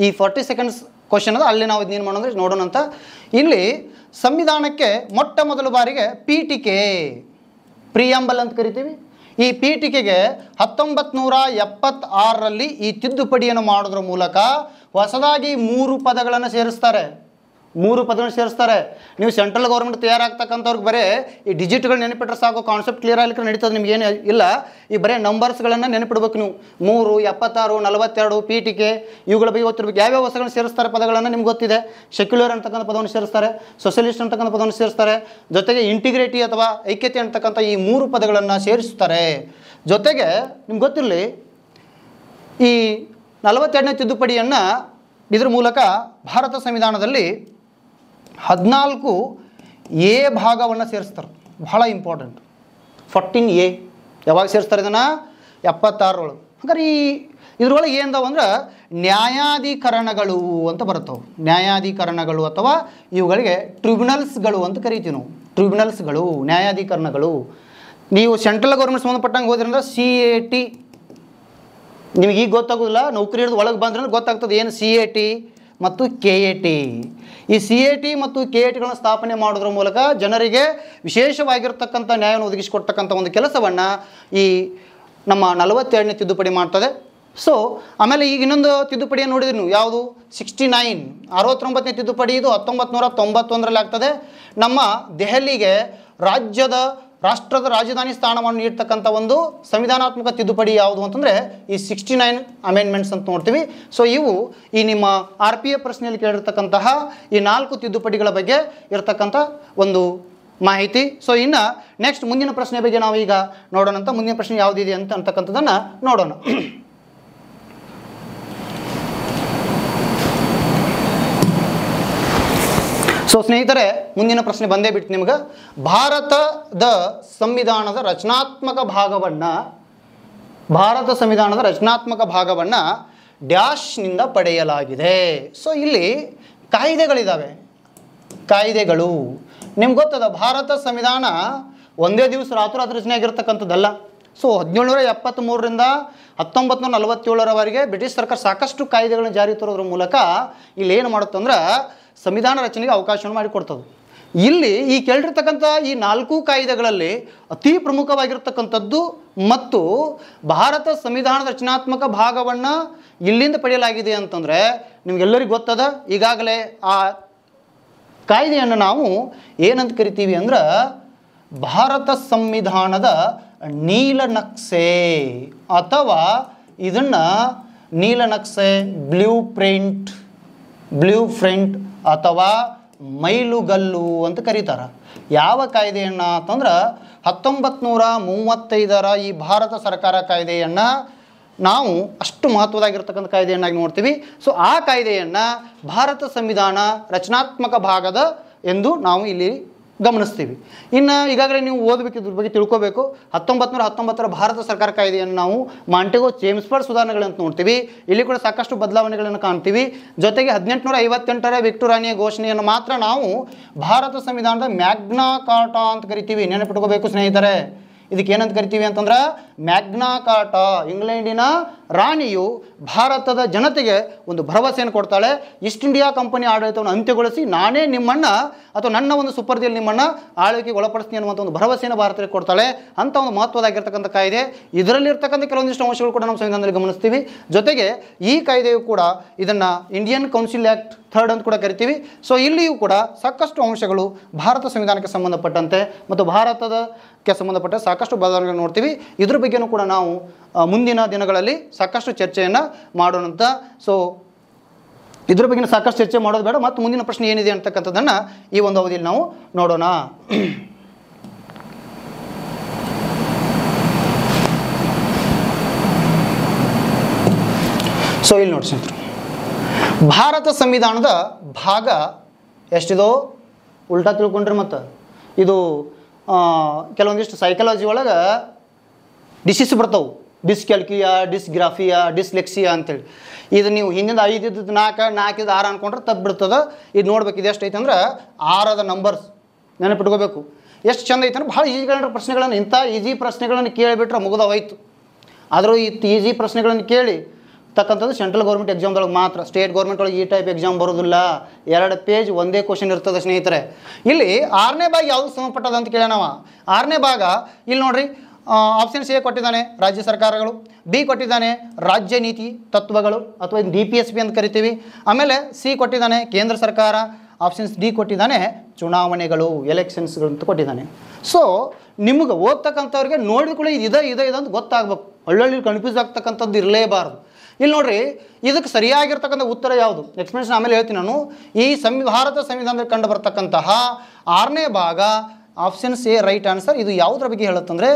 ಈ 40 ಸೆಕೆಂಡ್ಸ್ ಕ್ವಶನ್ ಅದ, ಅಲ್ಲಿ ನಾವು ಇದನ್ನೇನು ಮಾಡೋಣ ನೋಡೋಣ ಅಂತ. ಇಲ್ಲಿ ಸಂವಿಧಾನಕ್ಕೆ ಮೊಟ್ಟ ಮೊದಲ ಬಾರಿಗೆ ಪೀಠಿಕೆ, ಪ್ರಿಯಾಂಬಲ್ ಅಂತ ಕರಿತೀವಿ. ಈ ಪೀಠಿಕೆಗೆ 1976ರಲ್ಲಿ ಈ ತಿದ್ದುಪಡಿಯನ್ನು ಮಾಡೋದ್ರ ಮೂಲಕ ಹೊಸದಾಗಿ 3 ಪದಗಳನ್ನು ಸೇರಿಸ್ತಾರೆ. 3 ಪದಗಳನ್ನು ಸೇರಿಸ್ತಾರೆ. ನೀವು ಸೆಂಟ್ರಲ್ ಗೌರ್ಮೆಂಟ್ ತಯಾರಾಗ್ತಕ್ಕಂಥವ್ರಿಗೆ ಬರೀ ಈ ಡಿಜಿಟ್ಗಳು ನೆನಪಿಟ್ರೆ ಸಾಕು, ಕಾನ್ಸೆಪ್ಟ್ ಕ್ಲಿಯರ್ ಆಗಲಿಕ್ಕೆ ನಡೀತದೆ. ನಿಮ್ಗೇನು ಇಲ್ಲ, ಈ ಬರೀ ನಂಬರ್ಸ್ಗಳನ್ನು ನೆನಪಿಡ್ಬೇಕು ನೀವು. 3, 76, 42 ಪೀಠಿಕೆ ಇವುಗಳ ಬಗ್ಗೆ ಗೊತ್ತಿರಬೇಕು. ಯಾವ್ಯಾವ ಹೊಸಗಳನ್ನು ಸೇರಿಸ್ತಾರೆ ಪದಗಳನ್ನು ನಿಮ್ಗೆ ಗೊತ್ತಿದೆ. ಸೆಕ್ಯುಲರ್ ಅಂತಕ್ಕಂಥ ಪದವನ್ನು ಸೇರಿಸ್ತಾರೆ, ಸೋಷಲಿಸ್ಟ್ ಅಂತಕ್ಕಂಥ ಪದವನ್ನು ಸೇರಿಸ್ತಾರೆ, ಜೊತೆಗೆ ಇಂಟಿಗ್ರೇಟಿ ಅಥವಾ ಐಕ್ಯತೆ ಅಂತಕ್ಕಂಥ ಈ 3 ಪದಗಳನ್ನು ಸೇರಿಸ್ತಾರೆ. ಜೊತೆಗೆ ನಿಮ್ಗೆ ಗೊತ್ತಿರಲಿ, ಈ 42ನೇ ತಿದ್ದುಪಡಿಯನ್ನು ಇದರ ಮೂಲಕ ಭಾರತ ಸಂವಿಧಾನದಲ್ಲಿ 14A ಭಾಗವನ್ನು ಸೇರಿಸ್ತಾರೆ. ಬಹಳ ಇಂಪಾರ್ಟೆಂಟ್. 14A ಯಾವಾಗ ಸೇರಿಸ್ತಾರೆ ಇದನ್ನು? 76ರೊಳಗೆ. ಹಾಗಾದ್ರೆ ಈ ಇದ್ರೊಳಗೆ ಏನದಾವ ಅಂದ್ರೆ ನ್ಯಾಯಾಧೀಕರಣಗಳು ಅಂತ ಬರ್ತವೆ. ನ್ಯಾಯಾಧೀಕರಣಗಳು ಅಥವಾ ಇವುಗಳಿಗೆ ಟ್ರಿಬ್ಯುನಲ್ಸ್ಗಳು ಅಂತ ಕರಿತೀವಿ ನಾವು. ಟ್ರಿಬ್ಯುನಲ್ಸ್ಗಳು, ನ್ಯಾಯಾಧೀಕರಣಗಳು. ನೀವು ಸೆಂಟ್ರಲ್ ಗೌರ್ಮೆಂಟ್ ಸಂಬಂಧಪಟ್ಟಂಗೆ ಹೋದ್ರಿಂದ CAT ನಿಮಗೆ ಈಗ ಗೊತ್ತಾಗೋದಿಲ್ಲ, ನೌಕರಿ ಹಿಡಿದು ಒಳಗೆ ಬಂದ್ರೆ ಗೊತ್ತಾಗ್ತದೆ ಏನು CAT ಮತ್ತು KAT. ಈ CAT ಮತ್ತು KATಗಳನ್ನು ಸ್ಥಾಪನೆ ಮಾಡೋದ್ರ ಮೂಲಕ ಜನರಿಗೆ ವಿಶೇಷವಾಗಿರ್ತಕ್ಕಂಥ ನ್ಯಾಯವನ್ನು ಒದಗಿಸಿಕೊಡ್ತಕ್ಕಂಥ ಒಂದು ಕೆಲಸವನ್ನು ಈ ನಮ್ಮ 42ನೇ ತಿದ್ದುಪಡಿ ಮಾಡ್ತದೆ. ಸೊ ಆಮೇಲೆ ಈಗ ಇನ್ನೊಂದು ತಿದ್ದುಪಡಿಯನ್ನು ನೋಡಿದ್ರಿ ನೀವು, ಯಾವುದು? 69ನೇ ತಿದ್ದುಪಡಿ. ಇದು 1991ರಲ್ಲಿ ಆಗ್ತದೆ. ನಮ್ಮ ದೆಹಲಿಗೆ ರಾಷ್ಟ್ರದ ರಾಜಧಾನಿ ಸ್ಥಾನವನ್ನು ನೀಡ್ತಕ್ಕಂಥ ಒಂದು ಸಂವಿಧಾನಾತ್ಮಕ ತಿದ್ದುಪಡಿ ಯಾವುದು ಅಂತಂದರೆ ಈ 69 ಅಮೆಂಡ್ಮೆಂಟ್ಸ್ ಅಂತ ನೋಡ್ತೀವಿ. ಸೊ ಇವು ಈ ನಿಮ್ಮ RPF ಪ್ರಶ್ನೆಯಲ್ಲಿ ಕೇಳಿರ್ತಕ್ಕಂತಹ ಈ 4 ತಿದ್ದುಪಡಿಗಳ ಬಗ್ಗೆ ಇರತಕ್ಕಂಥ ಒಂದು ಮಾಹಿತಿ. ಸೊ ಇನ್ನು ನೆಕ್ಸ್ಟ್ ಮುಂದಿನ ಪ್ರಶ್ನೆ ಬಗ್ಗೆ ನಾವು ಈಗ ನೋಡೋಣ ಅಂತ. ಮುಂದಿನ ಪ್ರಶ್ನೆ ಯಾವುದಿದೆ ಅಂತಕ್ಕಂಥದ್ದನ್ನು ನೋಡೋಣ. ಸೊ ಸ್ನೇಹಿತರೆ, ಮುಂದಿನ ಪ್ರಶ್ನೆ ಬಂದೇ ಬಿಟ್ಟು ನಿಮ್ಗೆ. ಭಾರತ ಸಂವಿಧಾನದ ರಚನಾತ್ಮಕ ಭಾಗವನ್ನು ಡ್ಯಾಶ್ನಿಂದ ಪಡೆಯಲಾಗಿದೆ. ಸೊ ಇಲ್ಲಿ ಕಾಯ್ದೆಗಳಿದ್ದಾವೆ. ಕಾಯ್ದೆಗಳು ನಿಮ್ಗೆ ಗೊತ್ತದ, ಭಾರತ ಸಂವಿಧಾನ ಒಂದೇ ದಿವಸ ರಾತ್ರಿ ರಚನೆ ಆಗಿರ್ತಕ್ಕಂಥದ್ದಲ್ಲ. ಸೊ 1773ರಿಂದ 1947ರವರೆಗೆ ಬ್ರಿಟಿಷ್ ಸರ್ಕಾರ ಸಾಕಷ್ಟು ಕಾಯ್ದೆಗಳನ್ನು ಜಾರಿ ತರೋದ್ರ ಮೂಲಕ ಇಲ್ಲಿ ಏನು ಮಾಡುತ್ತಂದ್ರೆ ಸಂವಿಧಾನ ರಚನೆಗೆ ಅವಕಾಶವನ್ನು ಮಾಡಿಕೊಡ್ತದೆ. ಇಲ್ಲಿ ಈ ಕೇಳಿರ್ತಕ್ಕಂಥ ಈ 4 ಕಾಯ್ದೆಗಳಲ್ಲಿ ಅತಿ ಪ್ರಮುಖವಾಗಿರ್ತಕ್ಕಂಥದ್ದು ಮತ್ತು ಭಾರತ ಸಂವಿಧಾನದ ರಚನಾತ್ಮಕ ಭಾಗವನ್ನು ಇಲ್ಲಿಂದ ಪಡೆಯಲಾಗಿದೆ ಅಂತಂದರೆ ನಿಮಗೆಲ್ಲರಿಗೂ ಗೊತ್ತದ. ಈಗಾಗಲೇ ಆ ಕಾಯ್ದೆಯನ್ನು ನಾವು ಏನಂತ ಕರಿತೀವಿ ಅಂದ್ರೆ ಭಾರತ ಸಂವಿಧಾನದ ನೀಲನಕ್ಷೆ ಅಥವಾ ಇದನ್ನು ನೀಲನಕ್ಷೆ, ಬ್ಲೂ ಪ್ರಿಂಟ್ ಅಥವಾ ಮೈಲುಗಲ್ಲು ಅಂತ ಕರೀತಾರೆ. ಯಾವ ಕಾಯ್ದೆಯನ್ನು ಅಂತಂದ್ರೆ 1935ರ ಈ ಭಾರತ ಸರ್ಕಾರ ಕಾಯ್ದೆಯನ್ನು ನಾವು ಅಷ್ಟು ಮಹತ್ವದಾಗಿರ್ತಕ್ಕಂಥ ಕಾಯ್ದೆಯನ್ನಾಗಿ ನೋಡ್ತೀವಿ. ಸೊ ಆ ಕಾಯ್ದೆಯನ್ನು ಭಾರತ ಸಂವಿಧಾನ ರಚನಾತ್ಮಕ ಭಾಗದ ಎಂದು ನಾವು ಇಲ್ಲಿ ಗಮನಿಸ್ತೀವಿ. ಇನ್ನು ಈಗಾಗಲೇ ನೀವು ಓದಬೇಕು, ಇದ್ರ ಬಗ್ಗೆ ತಿಳ್ಕೋಬೇಕು. 1919ರ ಭಾರತ ಸರ್ಕಾರ ಕಾಯ್ದೆಯನ್ನು ನಾವು ಮಾಂಟೆಗೋ ಚೇಮ್ಸ್ಬರ್ಗ್ ಸುಧಾರಣೆಗಳಂತ ನೋಡ್ತೀವಿ. ಇಲ್ಲಿ ಕೂಡ ಸಾಕಷ್ಟು ಬದಲಾವಣೆಗಳನ್ನು ಕಾಣ್ತೀವಿ. ಜೊತೆಗೆ 1858ರ ವಿಕ್ಟೋರಿಯಾ ಘೋಷಣೆಯನ್ನು ಮಾತ್ರ ನಾವು ಭಾರತ ಸಂವಿಧಾನದ ಮ್ಯಾಗ್ನಾ ಕಾರ್ಟಾ ಅಂತ ಕರಿತೀವಿ. ನೆನಪಿಟ್ಕೋಬೇಕು ಸ್ನೇಹಿತರೆ, ಇದಕ್ಕೆ ಏನಂತ ಕರಿತೀವಿ ಅಂತಂದ್ರೆ ಮ್ಯಾಗ್ನಾ ಕಾರ್ಟಾ. ಇಂಗ್ಲೆಂಡಿನ ರಾಣಿಯು ಭಾರತದ ಜನತೆಗೆ ಒಂದು ಭರವಸೆಯನ್ನು ಕೊಡ್ತಾಳೆ. ಈಸ್ಟ್ ಇಂಡಿಯಾ ಕಂಪನಿ ಆಡಳಿತವನ್ನು ಅಂತ್ಯಗೊಳಿಸಿ ನಾನೇ ನಿಮ್ಮನ್ನು ಅಥವಾ ನನ್ನ ಒಂದು ಸುಪರ್ದಿಯಲ್ಲಿ ನಿಮ್ಮನ್ನು ಆಳ್ವಿಕೆಗೆ ಒಳಪಡಿಸ್ತೀನಿ ಅನ್ನುವಂಥ ಒಂದು ಭರವಸೆಯನ್ನು ಭಾರತಕ್ಕೆ ಕೊಡ್ತಾಳೆ. ಅಂಥ ಒಂದು ಮಹತ್ವದಾಗಿರ್ತಕ್ಕಂಥ ಕಾಯ್ದೆ. ಇದರಲ್ಲಿರ್ತಕ್ಕಂಥ ಕೆಲವೊಂದಿಷ್ಟು ಅಂಶಗಳು ಕೂಡ ನಮ್ಮ ಸಂವಿಧಾನದಲ್ಲಿ ಗಮನಿಸ್ತೀವಿ. ಜೊತೆಗೆ ಈ ಕಾಯ್ದೆಯು ಕೂಡ ಇದನ್ನು ಇಂಡಿಯನ್ ಕೌನ್ಸಿಲ್ ಆ್ಯಕ್ಟ್ 3 ಅಂತ ಕೂಡ ಕರಿತೀವಿ. ಸೊ ಇಲ್ಲಿಯೂ ಕೂಡ ಸಾಕಷ್ಟು ಅಂಶಗಳು ಭಾರತ ಸಂವಿಧಾನಕ್ಕೆ ಸಂಬಂಧಪಟ್ಟಂತೆ ಮತ್ತು ಭಾರತದಕ್ಕೆ ಸಂಬಂಧಪಟ್ಟ ಸಾಕಷ್ಟು ಬದಲಾವಣೆಗಳನ್ನು ನೋಡ್ತೀವಿ. ಇದ್ರ ಬಗ್ಗೆನೂ ಕೂಡ ನಾವು ಮುಂದಿನ ದಿನಗಳಲ್ಲಿ ಸಾಕಷ್ಟು ಚರ್ಚೆಯನ್ನು ಮಾಡೋಣಂತ. ಸೊ ಇದ್ರ ಬಗ್ಗೆ ಸಾಕಷ್ಟು ಚರ್ಚೆ ಮಾಡೋದು ಬೇಡ, ಮತ್ತು ಮುಂದಿನ ಪ್ರಶ್ನೆ ಏನಿದೆ ಅಂತಕ್ಕಂಥದ್ದನ್ನು ಈ ಒಂದು ಅವಧಿಯಲ್ಲಿ ನಾವು ನೋಡೋಣ. ಸೊ ಇಲ್ಲಿ ನೋಡಿ ಸ್ನೇಹಿತರೆ, ಭಾರತ ಸಂವಿಧಾನದ ಭಾಗ ಎಷ್ಟಿದೋ ಉಲ್ಟಾ ತಿಳ್ಕೊಂಡ್ರಿ. ಮತ್ತು ಇದು ಕೆಲವೊಂದಿಷ್ಟು ಸೈಕಾಲಜಿ ಒಳಗೆ ಡಿಸೀಸ್ ಬರ್ತಾವೆ, ಡಿಸ್ಕ್ಯಾಲ್ಕಿಯಾ, ಡಿಸ್ಗ್ರಾಫಿಯಾ, ಡಿಸ್ಲೆಕ್ಸಿಯಾ ಅಂತೇಳಿ. ಇದು ನೀವು ಹಿಂದಿಂದ 5 ಇದ್ದದ್ದು 4, 4 ಇದ್ದು 6 ಅಂದ್ಕೊಂಡ್ರೆ ತಪ್ಪು ಬಿಡ್ತದೆ. ಇದು ನೋಡ್ಬೇಕು, ಇದು ಎಷ್ಟು ಐತೆ ಅಂದ್ರೆ 6 ನಂಬರ್ಸ್ ನೆನಪಿಟ್ಕೋಬೇಕು. ಎಷ್ಟು ಚಂದ ಐತೆ ಅಂದ್ರೆ ಭಾಳ ಈಜಿಗಳ ಪ್ರಶ್ನೆಗಳನ್ನು, ಇಂಥ ಈಜಿ ಪ್ರಶ್ನೆಗಳನ್ನು ಕೇಳಿಬಿಟ್ರೆ ಮುಗಿದೋಯ್ತು. ಆದರೂ ಈ ಈಜಿ ಪ್ರಶ್ನೆಗಳನ್ನು ಕೇಳಿ ತಕ್ಕಂಥದ್ದು ಸೆಂಟ್ರಲ್ ಗೌರ್ಮೆಂಟ್ ಎಕ್ಸಾಮ್ದೊಳಗೆ ಮಾತ್ರ. ಸ್ಟೇಟ್ ಗೌರ್ಮೆಂಟ್ ಒಳಗೆ ಈ ಟೈಪ್ ಎಕ್ಸಾಮ್ ಬರೋದಿಲ್ಲ. 2 ಪೇಜ್ ಒಂದೇ ಕ್ವಶನ್ ಇರ್ತದೆ ಸ್ನೇಹಿತರೆ. ಇಲ್ಲಿ 6ನೇ ಭಾಗ ಯಾವುದು ಸಂಬಂಧಪಟ್ಟದ ಅಂತ ಕೇಳ ನಾವು. 6ನೇ ಭಾಗ ಇಲ್ಲಿ ನೋಡ್ರಿ, ಆಪ್ಷನ್ ಸಿ ಕೊಟ್ಟಿದ್ದಾನೆ ರಾಜ್ಯ ಸರ್ಕಾರಗಳು, ಬಿ ಕೊಟ್ಟಿದ್ದಾನೆ ರಾಜ್ಯ ನೀತಿ ತತ್ವಗಳು ಅಥವಾ DPSP ಅಂತ ಕರಿತೀವಿ. ಆಮೇಲೆ ಸಿ ಕೊಟ್ಟಿದ್ದಾನೆ ಕೇಂದ್ರ ಸರ್ಕಾರ, ಆಪ್ಷನ್ಸ್ ಡಿ ಕೊಟ್ಟಿದ್ದಾನೆ ಚುನಾವಣೆಗಳು, ಎಲೆಕ್ಷನ್ಸ್ಗಳು ಅಂತ ಕೊಟ್ಟಿದ್ದಾನೆ. ಸೊ ನಿಮ್ಗೆ ಓದ್ತಕ್ಕಂಥವ್ರಿಗೆ ನೋಡಿದ ಕೂಡ ಇದೆ ಅಂತ ಗೊತ್ತಾಗಬೇಕು. ಒಳ್ಳೊಳ್ಳೆ ಕನ್ಫ್ಯೂಸ್ ಆಗ್ತಕ್ಕಂಥದ್ದು ಇರಲೇಬಾರ್ದು. ಇಲ್ಲಿ ನೋಡ್ರಿ, ಇದಕ್ಕೆ ಸರಿಯಾಗಿರ್ತಕ್ಕಂಥ ಉತ್ತರ ಯಾವುದು ಎಕ್ಸ್ಪ್ಲನೇಷನ್ ಆಮೇಲೆ ಹೇಳ್ತೀನಿ ನಾನು. ಈ ಭಾರತ ಸಂವಿಧಾನದಲ್ಲಿ ಕಂಡು ಬರ್ತಕ್ಕಂತಹ 6ನೇ ಭಾಗ ಆಪ್ಷನ್ ಸಿ ರೈಟ್ ಆನ್ಸರ್. ಇದು ಯಾವುದರ ಬಗ್ಗೆ ಹೇಳುತ್ತಂದರೆ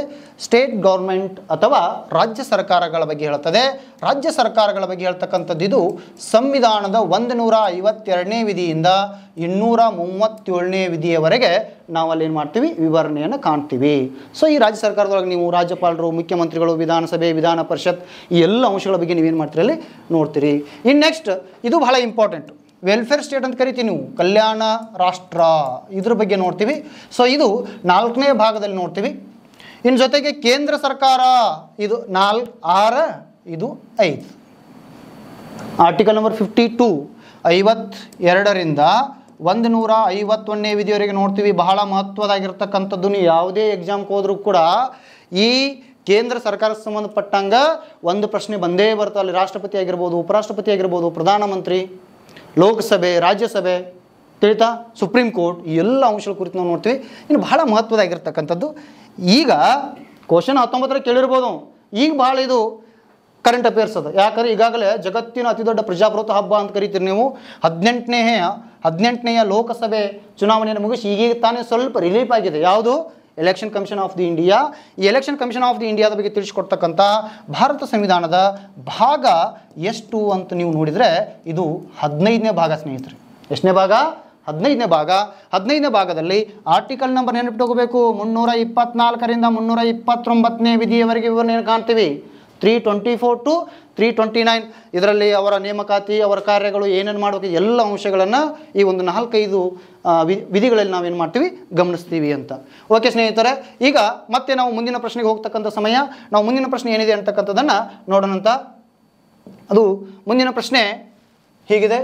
ಸ್ಟೇಟ್ ಗೌರ್ಮೆಂಟ್ ಅಥವಾ ರಾಜ್ಯ ಸರ್ಕಾರಗಳ ಬಗ್ಗೆ ಹೇಳುತ್ತದೆ. ರಾಜ್ಯ ಸರ್ಕಾರಗಳ ಬಗ್ಗೆ ಹೇಳ್ತಕ್ಕಂಥದ್ದು ಇದು ಸಂವಿಧಾನದ 152ನೇ ವಿಧಿಯಿಂದ 237ನೇ ವಿಧಿಯವರೆಗೆ ನಾವು ಅಲ್ಲಿ ಏನು ಮಾಡ್ತೀವಿ, ವಿವರಣೆಯನ್ನು ಕಾಣ್ತೀವಿ. ಸೊ ಈ ರಾಜ್ಯ ಸರ್ಕಾರದೊಳಗೆ ನೀವು ರಾಜ್ಯಪಾಲರು, ಮುಖ್ಯಮಂತ್ರಿಗಳು, ವಿಧಾನಸಭೆ, ವಿಧಾನ ಪರಿಷತ್ ಈ ಎಲ್ಲ ಅಂಶಗಳ ಬಗ್ಗೆ ನೀವೇನು ಮಾಡ್ತೀರಿ ಅಲ್ಲಿ ನೋಡ್ತೀರಿ. ಇನ್ನು ನೆಕ್ಸ್ಟ್ ಇದು ಬಹಳ ಇಂಪಾರ್ಟೆಂಟ್, ವೆಲ್ಫೇರ್ ಸ್ಟೇಟ್ ಅಂತ ಕರಿತೀವಿ ನೀವು, ಕಲ್ಯಾಣ ರಾಷ್ಟ್ರ, ಇದ್ರ ಬಗ್ಗೆ ನೋಡ್ತೀವಿ. ಸೊ ಇದು 4ನೇ ಭಾಗದಲ್ಲಿ ನೋಡ್ತೀವಿ. ಇನ್ನು ಜೊತೆಗೆ ಕೇಂದ್ರ ಸರ್ಕಾರ ಇದು 4, 6, ಇದು 5. ಆರ್ಟಿಕಲ್ ನಂಬರ್ 52 52ರಿಂದ 151ನೇ ವಿಧಿಯವರೆಗೆ ನೋಡ್ತೀವಿ. ಬಹಳ ಮಹತ್ವದಾಗಿರ್ತಕ್ಕಂಥದ್ದು. ನೀವು ಯಾವುದೇ ಎಕ್ಸಾಮ್ಗೆ ಹೋದ್ರೂ ಕೂಡ ಈ ಕೇಂದ್ರ ಸರ್ಕಾರಕ್ಕೆ ಸಂಬಂಧಪಟ್ಟಂಗ ಒಂದು ಪ್ರಶ್ನೆ ಬಂದೇ ಬರ್ತದೆ. ಅಲ್ಲಿ ರಾಷ್ಟ್ರಪತಿ ಆಗಿರ್ಬೋದು, ಉಪರಾಷ್ಟ್ರಪತಿ ಆಗಿರ್ಬೋದು, ಪ್ರಧಾನಮಂತ್ರಿ, ಲೋಕಸಭೆ, ರಾಜ್ಯಸಭೆ, ತಿಳಿತಾ, ಸುಪ್ರೀಂ ಕೋರ್ಟ್, ಈ ಎಲ್ಲ ಅಂಶಗಳ ಕುರಿತು ನಾವು ನೋಡ್ತೀವಿ. ಇನ್ನು ಬಹಳ ಮಹತ್ವದಾಗಿರ್ತಕ್ಕಂಥದ್ದು, ಈಗ ಕ್ವಶನ್ 19 ಕೇಳಿರ್ಬೋದು. ಈಗ ಭಾಳ ಇದು ಕರೆಂಟ್ ಅಫೇರ್ಸ್ ಅದು. ಯಾಕಂದರೆ ಈಗಾಗಲೇ ಜಗತ್ತಿನ ಅತಿ ದೊಡ್ಡ ಪ್ರಜಾಪ್ರಭುತ್ವ ಹಬ್ಬ ಅಂತ ಕರಿತೀರಿ ನೀವು. 18ನೇ ಲೋಕಸಭೆ ಚುನಾವಣೆಯನ್ನು ಮುಗಿಸಿ ಈಗೀಗ ತಾನೇ ಸ್ವಲ್ಪ ರಿಲೀಫ್ ಆಗಿದೆ. ಯಾವುದು? Election commission of the India. ಈ ಎಲೆಕ್ಷನ್ ಕಮಿಷನ್ ಆಫ್ ದಿ ಇಂಡಿಯಾದ ಬಗ್ಗೆ ತಿಳಿಸ್ಕೊಡ್ತಕ್ಕಂಥ ಭಾರತ ಸಂವಿಧಾನದ ಭಾಗ ಎಷ್ಟು ಅಂತ ನೀವು ನೋಡಿದರೆ ಇದು 15ನೇ ಭಾಗ ಸ್ನೇಹಿತರೆ. ಎಷ್ಟನೇ ಭಾಗ? 15ನೇ ಭಾಗ. 15ನೇ ಭಾಗದಲ್ಲಿ ಆರ್ಟಿಕಲ್ ನಂಬರ್ ನೆನಪಿಟ್ಕೋಬೇಕು, 324ರಿಂದ 329ನೇ ವಿಧಿಯವರೆಗೆ ವಿವರಣೆಯನ್ನು ಕಾಣ್ತೀವಿ. 324 to 329. ಇದರಲ್ಲಿ ಅವರ ನೇಮಕಾತಿ, ಅವರ ಕಾರ್ಯಗಳು ಏನೇನು ಮಾಡಬೇಕು ಎಲ್ಲ ಅಂಶಗಳನ್ನು ಈ ಒಂದು 4-5 ವಿಧಿಗಳಲ್ಲಿ ನಾವೇನು ಮಾಡ್ತೀವಿ, ಗಮನಿಸ್ತೀವಿ ಅಂತ. ಓಕೆ ಸ್ನೇಹಿತರೆ, ಈಗ ಮತ್ತೆ ನಾವು ಮುಂದಿನ ಪ್ರಶ್ನೆಗೆ ಹೋಗ್ತಕ್ಕಂಥ ಸಮಯ. ನಾವು ಮುಂದಿನ ಪ್ರಶ್ನೆ ಏನಿದೆ ಅಂತಕ್ಕಂಥದ್ದನ್ನು ನೋಡೋಣಂತ. ಅದು ಮುಂದಿನ ಪ್ರಶ್ನೆ ಹೀಗಿದೆ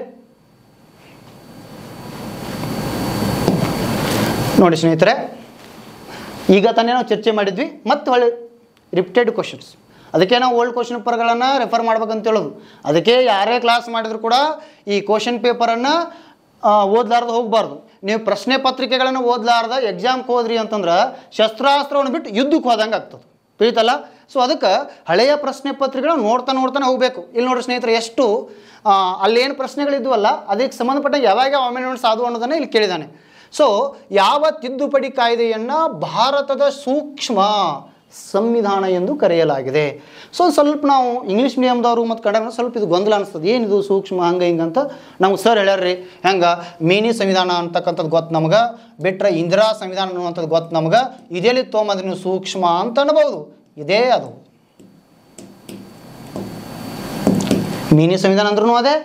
ನೋಡಿ ಸ್ನೇಹಿತರೆ. ಈಗ ತಾನೇ ನಾವು ಚರ್ಚೆ ಮಾಡಿದ್ವಿ, ಮತ್ತೆ ಒಳ್ಳೆ ರಿಪಿಟೆಡ್ ಕ್ವಶನ್ಸ್. ಅದಕ್ಕೆ ನಾವು ಓಲ್ಡ್ ಕ್ವಶನ್ ಪೇಪರ್ಗಳನ್ನು ರೆಫರ್ ಮಾಡ್ಬೇಕಂತ ಹೇಳೋದು. ಅದಕ್ಕೆ ಯಾರೇ ಕ್ಲಾಸ್ ಮಾಡಿದ್ರು ಕೂಡ ಈ ಕ್ವಶನ್ ಪೇಪರನ್ನು ಓದಲಾರ್ದು ಹೋಗಬಾರ್ದು. ನೀವು ಪ್ರಶ್ನೆ ಪತ್ರಿಕೆಗಳನ್ನು ಓದಲಾರ್ದ ಎಕ್ಸಾಮ್ಗೆ ಹೋದ್ರಿ ಅಂತಂದ್ರೆ ಶಸ್ತ್ರಾಸ್ತ್ರವನ್ನು ಬಿಟ್ಟು ಯುದ್ಧಕ್ಕೆ ಹೋದಂಗೆ ಆಗ್ತದೆ, ತಿಳಿತಲ್ಲ. ಸೊ ಅದಕ್ಕೆ ಹಳೆಯ ಪ್ರಶ್ನೆ ಪತ್ರಿಕೆಗಳನ್ನ ನೋಡ್ತಾನೆ ಹೋಗಬೇಕು. ಇಲ್ಲಿ ನೋಡ್ರಿ ಸ್ನೇಹಿತರೆ, ಎಷ್ಟು ಅಲ್ಲೇನು ಪ್ರಶ್ನೆಗಳಿದ್ವಲ್ಲ ಅದಕ್ಕೆ ಸಂಬಂಧಪಟ್ಟ ಯಾವಾಗ ಅಮೆಂಡ್ಮೆಂಟ್ಸ್ ಆದವು ಅನ್ನೋದನ್ನು ಇಲ್ಲಿ ಕೇಳಿದ್ದಾನೆ. ಸೊ ಯಾವ ತಿದ್ದುಪಡಿ ಕಾಯ್ದೆಯನ್ನು ಭಾರತದ ಸೂಕ್ಷ್ಮ ಸಂವಿಧಾನ ಎಂದು ಕರೆಯಲಾಗಿದೆ. ಸೊ ಸ್ವಲ್ಪ ನಾವು ಇಂಗ್ಲೀಷ್ ಮೀಡಿಯಮ್ದವರು ಮತ್ತು ಕನ್ನಡ ಸ್ವಲ್ಪ ಇದು ಗೊಂದಲ ಅನಿಸ್ತದೆ. ಏನಿದು ಸೂಕ್ಷ್ಮ ಹಂಗೆ ಹಿಂಗೆ ಅಂತ ನಮ್ಗೆ ಸರ್ ಹೇಳ್ಯಾರ್ರಿ. ಹೆಂಗೆ ಮಿನಿ ಸಂವಿಧಾನ ಅಂತಕ್ಕಂಥದ್ದು ಗೊತ್ತು ನಮ್ಗೆ, ಬಿಟ್ಟರೆ ಇಂದಿರಾ ಸಂವಿಧಾನ ಅನ್ನುವಂಥದ್ದು ಗೊತ್ತು ನಮ್ಗೆ. ಇದೆಲ್ಲಿ ತೊಗೊಂಬಂದ್ರೆ ನೀವು ಸೂಕ್ಷ್ಮ ಅಂತ ಅನ್ಬೋದು. ಇದೇ ಅದು ಮಿನಿ ಸಂವಿಧಾನ ಅಂದ್ರೂ ಅದೇ,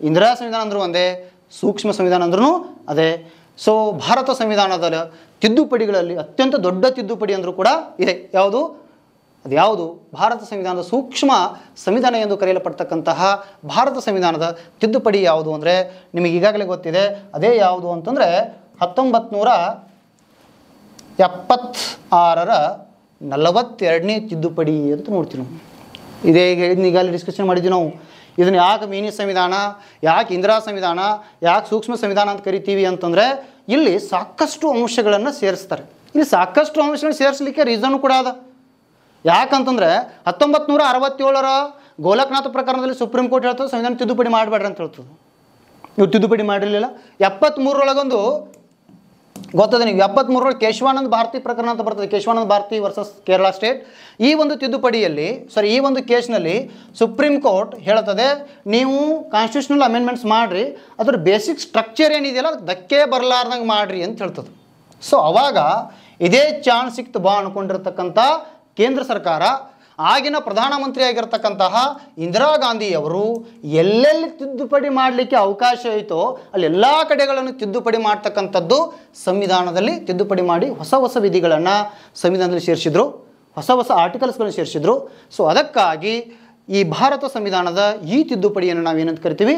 ಇಂದಿರಾ ಸಂವಿಧಾನ ಅಂದ್ರೂ ಒಂದೇ, ಸೂಕ್ಷ್ಮ ಸಂವಿಧಾನ ಅಂದ್ರೂ ಅದೇ. ಸೊ ಭಾರತ ಸಂವಿಧಾನದ ತಿದ್ದುಪಡಿಗಳಲ್ಲಿ ಅತ್ಯಂತ ದೊಡ್ಡ ತಿದ್ದುಪಡಿ ಅಂದರೂ ಕೂಡ ಇದೆ. ಯಾವುದು? ಅದು ಯಾವುದು? ಭಾರತ ಸಂವಿಧಾನದ ಸೂಕ್ಷ್ಮ ಸಂವಿಧಾನ ಎಂದು ಕರೆಯಲ್ಪಡ್ತಕ್ಕಂತಹ ಭಾರತ ಸಂವಿಧಾನದ ತಿದ್ದುಪಡಿ ಯಾವುದು ಅಂದರೆ ನಿಮಗೆ ಈಗಾಗಲೇ ಗೊತ್ತಿದೆ. ಅದೇ ಯಾವುದು ಅಂತಂದರೆ 1976ರ 42ನೇ ತಿದ್ದುಪಡಿ ಅಂತ ನೋಡ್ತೀವಿ ನಾವು. ಇದೇ ಈಗಾಗಲೇ ಡಿಸ್ಕಷನ್ ಮಾಡಿದ್ವಿ ನಾವು. ಇದನ್ನು ಯಾಕೆ ಮಿನಿ ಸಂವಿಧಾನ, ಯಾಕೆ ಇಂದಿರಾ ಸಂವಿಧಾನ, ಯಾಕೆ ಸೂಕ್ಷ್ಮ ಸಂವಿಧಾನ ಅಂತ ಕರಿತೀವಿ ಅಂತಂದರೆ ಇಲ್ಲಿ ಸಾಕಷ್ಟು ಅಂಶಗಳನ್ನು ಸೇರಿಸ್ತಾರೆ. ಇಲ್ಲಿ ಸಾಕಷ್ಟು ಅಂಶಗಳನ್ನು ಸೇರಿಸಲಿಕ್ಕೆ ರೀಸನ್ ಕೂಡ ಅದ. ಯಾಕಂತಂದರೆ 1967ರ ಗೋಲಕ್ನಾಥ ಪ್ರಕರಣದಲ್ಲಿ ಸುಪ್ರೀಂ ಕೋರ್ಟ್ ಹೇಳ್ತದೆ ಸಂವಿಧಾನ ತಿದ್ದುಪಡಿ ಮಾಡಬೇಡ್ರಿ ಅಂತ ಹೇಳ್ತದೆ. ಇವ್ರು ತಿದ್ದುಪಡಿ ಮಾಡಿರಲಿಲ್ಲ. 73ರೊಳಗೊಂದು ಗೊತ್ತದೆ ನೀವು, 73ರೊಳಗೆ ಕೇಶವಾನಂದ ಭಾರತಿ ಪ್ರಕರಣ ಅಂತ ಬರ್ತದೆ. Kesavananda Bharati versus Kerala state. ಈ ಒಂದು ತಿದ್ದುಪಡಿಯಲ್ಲಿ ಈ ಒಂದು ಕೇಸ್ನಲ್ಲಿ ಸುಪ್ರೀಂ ಕೋರ್ಟ್ ಹೇಳ್ತದೆ ನೀವು ಕಾನ್ಸ್ಟಿಟ್ಯೂಷನಲ್ ಅಮೆಂಡ್ಮೆಂಟ್ಸ್ ಮಾಡಿರಿ, ಅದ್ರ ಬೇಸಿಕ್ ಸ್ಟ್ರಕ್ಚರ್ ಏನಿದೆಯಲ್ಲ ಅದಕ್ಕೆ ಧಕ್ಕೆ ಬರಲಾರ್ದಂಗೆ ಮಾಡಿರಿ ಅಂತ ಹೇಳ್ತದೆ. ಸೊ ಅವಾಗ ಇದೇ ಚಾನ್ಸ್ ಸಿಕ್ತು ಬಾ ಅಂದ್ಕೊಂಡಿರ್ತಕ್ಕಂಥ ಕೇಂದ್ರ ಸರ್ಕಾರ ಆಗಿನ ಪ್ರಧಾನಮಂತ್ರಿ ಆಗಿರ್ತಕ್ಕಂತಹ ಇಂದಿರಾ ಗಾಂಧಿಯವರು ಎಲ್ಲೆಲ್ಲಿ ತಿದ್ದುಪಡಿ ಮಾಡಲಿಕ್ಕೆ ಅವಕಾಶ ಐತೋ ಅಲ್ಲಿ ಎಲ್ಲ ಕಡೆಗಳನ್ನು ತಿದ್ದುಪಡಿ ಮಾಡ್ತಕ್ಕಂಥದ್ದು ಸಂವಿಧಾನದಲ್ಲಿ ತಿದ್ದುಪಡಿ ಮಾಡಿ ಹೊಸ ಹೊಸ ವಿಧಿಗಳನ್ನು ಸಂವಿಧಾನದಲ್ಲಿ ಸೇರಿಸಿದ್ರು, ಹೊಸ ಹೊಸ ಆರ್ಟಿಕಲ್ಸ್ಗಳನ್ನು ಸೇರಿಸಿದ್ರು. ಸೊ ಅದಕ್ಕಾಗಿ ಈ ಭಾರತ ಸಂವಿಧಾನದ ಈ ತಿದ್ದುಪಡಿಯನ್ನು ನಾವೇನಂತ ಕರಿತೀವಿ?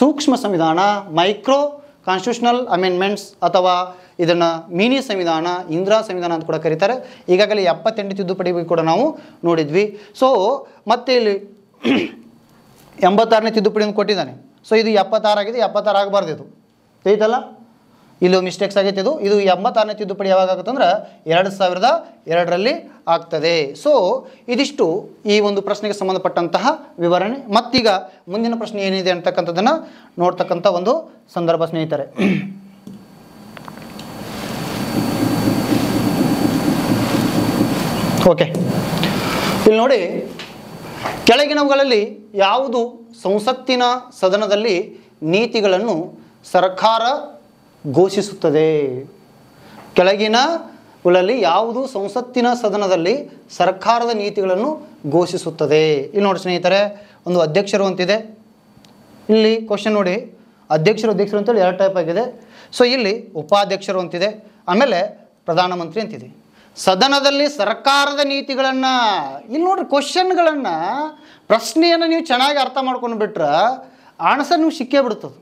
ಸೂಕ್ಷ್ಮ ಸಂವಿಧಾನ, ಮೈಕ್ರೋ ಕಾನ್ಸ್ಟಿಟ್ಯೂಷನಲ್ ಅಮೆಂಡ್ಮೆಂಟ್ಸ್ ಅಥವಾ ಇದನ್ನು ಮಿನಿ ಸಂವಿಧಾನ, ಇಂದಿರಾ ಸಂವಿಧಾನ ಅಂತ ಕೂಡ ಕರೀತಾರೆ. ಈಗಾಗಲೇ 78 ತಿದ್ದುಪಡಿ ಕೂಡ ನಾವು ನೋಡಿದ್ವಿ. ಸೊ ಮತ್ತೆ ಇಲ್ಲಿ 86ನೇ ತಿದ್ದುಪಡಿಯನ್ನು ಕೊಟ್ಟಿದ್ದಾನೆ. ಸೊ ಇದು 76 ಆಗಿದೆ, 76 ಆಗಬಾರ್ದು, ಇದು ಐತಲ್ಲ, ಇಲ್ಲೂ ಮಿಸ್ಟೇಕ್ಸ್ ಆಗೈತೆ. ಇದು 86ನೇ ತಿದ್ದುಪಡಿ ಯಾವಾಗ ಆಗುತ್ತೆ ಅಂದ್ರೆ 2002ರಲ್ಲಿ ಆಗ್ತದೆ. ಸೊ ಇದಿಷ್ಟು ಈ ಒಂದು ಪ್ರಶ್ನೆಗೆ ಸಂಬಂಧಪಟ್ಟಂತಹ ವಿವರಣೆ. ಮತ್ತೀಗ ಮುಂದಿನ ಪ್ರಶ್ನೆ ಏನಿದೆ ಅಂತಕ್ಕಂಥದ್ದನ್ನು ನೋಡ್ತಕ್ಕಂಥ ಒಂದು ಸಂದರ್ಭ ಸ್ನೇಹಿತರೆ. ಓಕೆ, ಇಲ್ಲಿ ನೋಡಿ, ಕೆಳಗಿನವುಗಳಲ್ಲಿ ಯಾವುದು ಸಂಸತ್ತಿನ ಸದನದಲ್ಲಿ ನೀತಿಗಳನ್ನು ಸರ್ಕಾರ ಘೋಷಿಸುತ್ತದೆ? ಕೆಳಗಿನವುಗಳಲ್ಲಿ ಯಾವುದು ಸಂಸತ್ತಿನ ಸದನದಲ್ಲಿ ಸರ್ಕಾರದ ನೀತಿಗಳನ್ನು ಘೋಷಿಸುತ್ತದೆ? ಇಲ್ಲಿ ನೋಡಿ ಸ್ನೇಹಿತರೆ, ಒಂದು ಅಧ್ಯಕ್ಷರು ಅಂತಿದೆ. ಇಲ್ಲಿ ಕ್ವಶನ್ ನೋಡಿ, ಅಧ್ಯಕ್ಷರು ಅಂತೇಳಿ 2 ಟೈಪ್ ಆಗಿದೆ. ಸೊ ಇಲ್ಲಿ ಉಪಾಧ್ಯಕ್ಷರು ಅಂತಿದೆ, ಆಮೇಲೆ ಪ್ರಧಾನಮಂತ್ರಿ ಅಂತಿದೆ. ಸದನದಲ್ಲಿ ಸರ್ಕಾರದ ನೀತಿಗಳನ್ನು ಇಲ್ಲಿ ನೋಡ್ರಿ, ಕ್ವಶನ್ಗಳನ್ನು ಪ್ರಶ್ನೆಯನ್ನು ನೀವು ಚೆನ್ನಾಗಿ ಅರ್ಥ ಮಾಡ್ಕೊಂಡು ಬಿಟ್ರೆ ಆನ್ಸರ್ ನೀವು ಸಿಕ್ಕೇ ಬಿಡ್ತದೆ.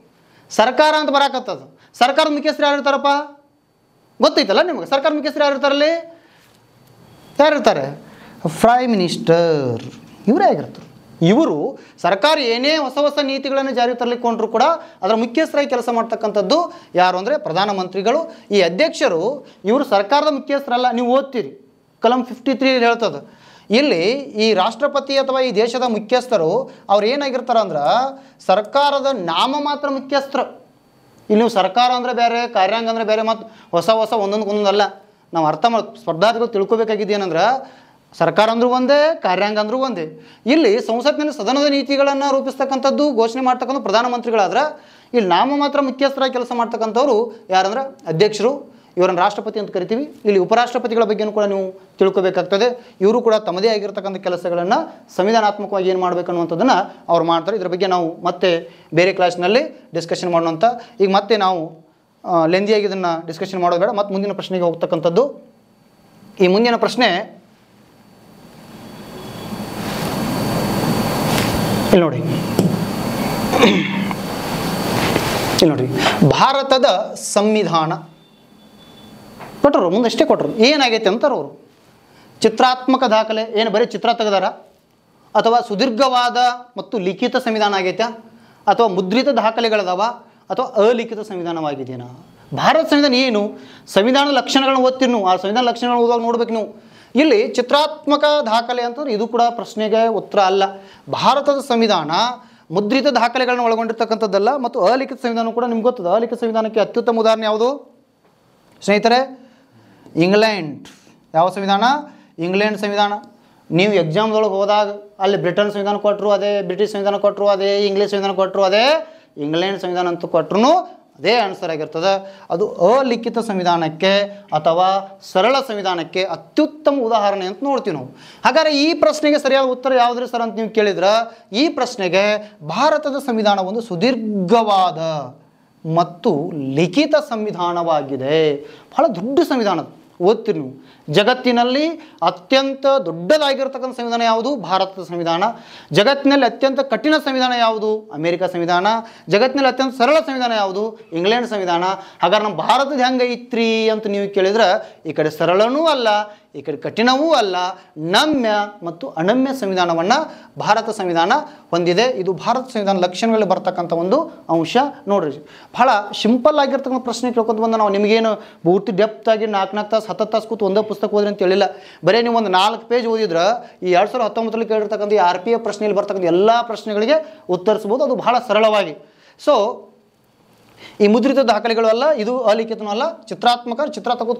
ಸರ್ಕಾರ ಅಂತ ಬರಾಕತ್ತದು. ಸರ್ಕಾರದ ಮುಖ್ಯಸ್ಥರು ಯಾರು ಇರ್ತಾರಪ್ಪ ಗೊತ್ತೈತಲ್ಲ ನಿಮಗೆ? ಸರ್ಕಾರದ ಮುಖ್ಯಸ್ಥರು ಯಾರು ಇರ್ತಾರಲ್ಲಿ? ಯಾರಿರ್ತಾರೆ? ಪ್ರೈಮ್ ಮಿನಿಸ್ಟರ್, ಇವರೇ ಆಗಿರ್ತಾರೆ. ಇವರು ಸರ್ಕಾರ ಏನೇ ಹೊಸ ಹೊಸ ನೀತಿಗಳನ್ನು ಜಾರಿಗೆ ತರಲಿಕ್ಕೊಂಡ್ರು ಕೂಡ ಅದರ ಮುಖ್ಯಸ್ಥರಾಗಿ ಕೆಲಸ ಮಾಡ್ತಕ್ಕಂಥದ್ದು ಯಾರು ಅಂದರೆ ಪ್ರಧಾನಮಂತ್ರಿಗಳು. ಈ ಅಧ್ಯಕ್ಷರು ಇವರು ಸರ್ಕಾರದ ಮುಖ್ಯಸ್ಥರಲ್ಲ. ನೀವು ಓದ್ತೀರಿ, ಕಲಂ 53 ಹೇಳ್ತದೆ. ಇಲ್ಲಿ ಈ ರಾಷ್ಟ್ರಪತಿ ಅಥವಾ ಈ ದೇಶದ ಮುಖ್ಯಸ್ಥರು ಅವ್ರು ಏನಾಗಿರ್ತಾರೆ ಅಂದ್ರೆ ಸರ್ಕಾರದ ನಾಮ ಮಾತ್ರ ಮುಖ್ಯಸ್ಥರು. ಇಲ್ಲಿ ನೀವು ಸರ್ಕಾರ ಅಂದರೆ ಬೇರೆ, ಕಾರ್ಯಾಂಗ ಅಂದರೆ ಬೇರೆ, ಮತ್ತು ಹೊಸ ಹೊಸ ಒಂದೊಂದಲ್ಲ. ನಾವು ಅರ್ಥ ಸ್ಪರ್ಧಾರ್ಥಿಗಳು ತಿಳ್ಕೊಬೇಕಾಗಿದ್ದೇನೆಂದ್ರೆ ಸರ್ಕಾರ ಅಂದರೂ ಒಂದೇ, ಕಾರ್ಯಾಂಗ ಅಂದರೂ ಒಂದೇ. ಇಲ್ಲಿ ಸಂಸತ್ತಿನಲ್ಲಿ ಸದನದ ನೀತಿಗಳನ್ನು ರೂಪಿಸ್ತಕ್ಕಂಥದ್ದು, ಘೋಷಣೆ ಮಾಡ್ತಕ್ಕಂಥ ಪ್ರಧಾನಮಂತ್ರಿಗಳಾದ್ರೆ ಇಲ್ಲಿ ನಾಮ ಮಾತ್ರ ಮುಖ್ಯಸ್ಥರಾಗಿ ಕೆಲಸ ಮಾಡ್ತಕ್ಕಂಥವ್ರು ಯಾರಂದ್ರೆ ಅಧ್ಯಕ್ಷರು. ಇವರನ್ನು ರಾಷ್ಟ್ರಪತಿ ಅಂತ ಕರಿತೀವಿ. ಇಲ್ಲಿ ಉಪರಾಷ್ಟ್ರಪತಿಗಳ ಬಗ್ಗೆಯೂ ಕೂಡ ನೀವು ತಿಳ್ಕೊಬೇಕಾಗ್ತದೆ. ಇವರು ಕೂಡ ತಮ್ಮದೇ ಆಗಿರ್ತಕ್ಕಂಥ ಕೆಲಸಗಳನ್ನು ಸಂವಿಧಾನಾತ್ಮಕವಾಗಿ ಏನು ಮಾಡಬೇಕು ಅನ್ನುವಂಥದ್ದನ್ನು ಅವ್ರು ಮಾಡ್ತಾರೆ. ಇದರ ಬಗ್ಗೆ ನಾವು ಮತ್ತೆ ಬೇರೆ ಕ್ಲಾಸ್ನಲ್ಲಿ ಡಿಸ್ಕಷನ್ ಮಾಡೋಣಂತ. ಈಗ ಮತ್ತೆ ನಾವು ಲೆಂದಿಯಾಗಿ ಇದನ್ನು ಡಿಸ್ಕಷನ್ ಮಾಡೋದು ಬೇಡ, ಮತ್ತು ಮುಂದಿನ ಪ್ರಶ್ನೆಗೆ ಹೋಗ್ತಕ್ಕಂಥದ್ದು. ಈ ಮುಂದಿನ ಪ್ರಶ್ನೆ ಇಲ್ಲಿ ನೋಡಿ, ಭಾರತದ ಸಂವಿಧಾನ ಕೊಟ್ಟರು, ಮುಂದಷ್ಟೇ ಕೊಟ್ಟರು. ಏನಾಗೈತೆ ಅಂತಾರೆ ಅವರು? ಚಿತ್ರಾತ್ಮಕ ದಾಖಲೆ, ಏನು ಬರೀ ಚಿತ್ರ ತೆಗೆದಾರ, ಅಥವಾ ಸುದೀರ್ಘವಾದ ಮತ್ತು ಲಿಖಿತ ಸಂವಿಧಾನ ಆಗೈತೆ, ಅಥವಾ ಮುದ್ರಿತ ದಾಖಲೆಗಳದಾವ, ಅಥವಾ ಅಲಿಖಿತ ಸಂವಿಧಾನವಾಗಿದೆಯಾ? ಭಾರತ ಸಂವಿಧಾನ ಏನು? ಸಂವಿಧಾನದ ಲಕ್ಷಣಗಳನ್ನ ಓದ್ತೀರಿ ನೀವು, ಆ ಸಂವಿಧಾನ ಲಕ್ಷಣಗಳನ್ನ ಓದುವಾಗ ನೋಡ್ಬೇಕು ನೀವು. ಇಲ್ಲಿ ಚಿತ್ರಾತ್ಮಕ ದಾಖಲೆ ಅಂತಂದ್ರೆ ಇದು ಕೂಡ ಪ್ರಶ್ನೆಗೆ ಉತ್ತರ ಅಲ್ಲ. ಭಾರತದ ಸಂವಿಧಾನ ಮುದ್ರಿತ ದಾಖಲೆಗಳನ್ನ ಒಳಗೊಂಡಿರ್ತಕ್ಕಂಥದ್ದಲ್ಲ, ಮತ್ತು ಅಲಿಖಿತ ಸಂವಿಧಾನ ಕೂಡ ನಿಮ್ಗೆ ಗೊತ್ತದ. ಅಲಿಖಿತ ಸಂವಿಧಾನಕ್ಕೆ ಅತ್ಯುತ್ತಮ ಉದಾಹರಣೆ ಯಾವುದು ಸ್ನೇಹಿತರೆ? ಇಂಗ್ಲೆಂಡ್. ಯಾವ ಸಂವಿಧಾನ? ಇಂಗ್ಲೆಂಡ್ ಸಂವಿಧಾನ. ನೀವು ಎಕ್ಸಾಮ್ದೊಳಗೆ ಹೋದಾಗ ಅಲ್ಲಿ ಬ್ರಿಟನ್ ಸಂವಿಧಾನ ಕೊಟ್ಟರು ಅದೇ, ಬ್ರಿಟಿಷ್ ಸಂವಿಧಾನ ಕೊಟ್ಟರು ಅದೇ, ಇಂಗ್ಲೀಷ್ ಸಂವಿಧಾನ ಕೊಟ್ಟರು ಅದೇ, ಇಂಗ್ಲೆಂಡ್ ಸಂವಿಧಾನ ಅಂತ ಕೊಟ್ಟರು ಅದೇ ಆನ್ಸರ್ ಆಗಿರ್ತದೆ. ಅದು ಅಲಿಖಿತ ಸಂವಿಧಾನಕ್ಕೆ ಅಥವಾ ಸರಳ ಸಂವಿಧಾನಕ್ಕೆ ಅತ್ಯುತ್ತಮ ಉದಾಹರಣೆ ಅಂತ ನೋಡ್ತೀವಿ ನಾವು. ಹಾಗಾದರೆ ಈ ಪ್ರಶ್ನೆಗೆ ಸರಿಯಾದ ಉತ್ತರ ಯಾವುದ್ರಿ ಸರ್ ಅಂತ ನೀವು ಕೇಳಿದ್ರೆ, ಈ ಪ್ರಶ್ನೆಗೆ ಭಾರತದ ಸಂವಿಧಾನ ಒಂದು ಸುದೀರ್ಘವಾದ ಮತ್ತು ಲಿಖಿತ ಸಂವಿಧಾನವಾಗಿದೆ. ಬಹಳ ದೊಡ್ಡ ಸಂವಿಧಾನ, ಓದ್ತೀರಿ ನೀವು. ಜಗತ್ತಿನಲ್ಲಿ ಅತ್ಯಂತ ದೊಡ್ಡದಾಗಿರ್ತಕ್ಕಂಥ ಸಂವಿಧಾನ ಯಾವುದು? ಭಾರತದ ಸಂವಿಧಾನ. ಜಗತ್ತಿನಲ್ಲಿ ಅತ್ಯಂತ ಕಠಿಣ ಸಂವಿಧಾನ ಯಾವುದು? ಅಮೇರಿಕ ಸಂವಿಧಾನ. ಜಗತ್ತಿನಲ್ಲಿ ಅತ್ಯಂತ ಸರಳ ಸಂವಿಧಾನ ಯಾವುದು? ಇಂಗ್ಲೆಂಡ್ ಸಂವಿಧಾನ. ಹಾಗಾದ್ರೆ ನಮ್ಮ ಭಾರತದ ಹೆಂಗೆ ಐತ್ರಿ ಅಂತ ನೀವು ಕೇಳಿದ್ರೆ, ಈ ಕಡೆ ಸರಳನೂ ಅಲ್ಲ, ಈ ಕಡೆ ಕಠಿಣವೂ ಅಲ್ಲ, ನಮ್ಯ ಮತ್ತು ಅನಮ್ಯ ಸಂವಿಧಾನವನ್ನು ಭಾರತ ಸಂವಿಧಾನ ಹೊಂದಿದೆ. ಇದು ಭಾರತ ಸಂವಿಧಾನ ಲಕ್ಷಣಗಳಲ್ಲಿ ಬರ್ತಕ್ಕಂಥ ಒಂದು ಅಂಶ. ನೋಡ್ರಿ, ಬಹಳ ಸಿಂಪಲ್ ಆಗಿರ್ತಕ್ಕಂಥ ಪ್ರಶ್ನೆ ಕೇಳ್ಕೊಂತ ಬಂದ ನಾವು ನಿಮಗೇನು ಪೂರ್ತಿ ಡೆಪ್ತ್ ಆಗಿ 4 ತಾಸು 10 ತಾಸು ಕೂತು ಒಂದೇ ಪುಸ್ತಕ ಓದ್ರಿ ಅಂತ ಹೇಳಿಲ್ಲ. ಬರೀ ನೀವು ಒಂದು 4 ಪೇಜ್ ಓದಿದ್ರೆ ಈ 2019 ಕೇಳಿರ್ತಕ್ಕಂಥ ಈ RPF ಪ್ರಶ್ನೆಯಲ್ಲಿ ಬರ್ತಕ್ಕಂಥ ಎಲ್ಲ ಪ್ರಶ್ನೆಗಳಿಗೆ ಉತ್ತರಿಸ್ಬೋದು, ಅದು ಬಹಳ ಸರಳವಾಗಿ. ಸೊ ಈ ಮುದ್ರಿತ ದಾಖಲೆಗಳು ಅಲ್ಲ, ಇದು ಅಲಿಖಿತನೂ ಅಲ್ಲ, ಚಿತ್ರಾತ್ಮಕ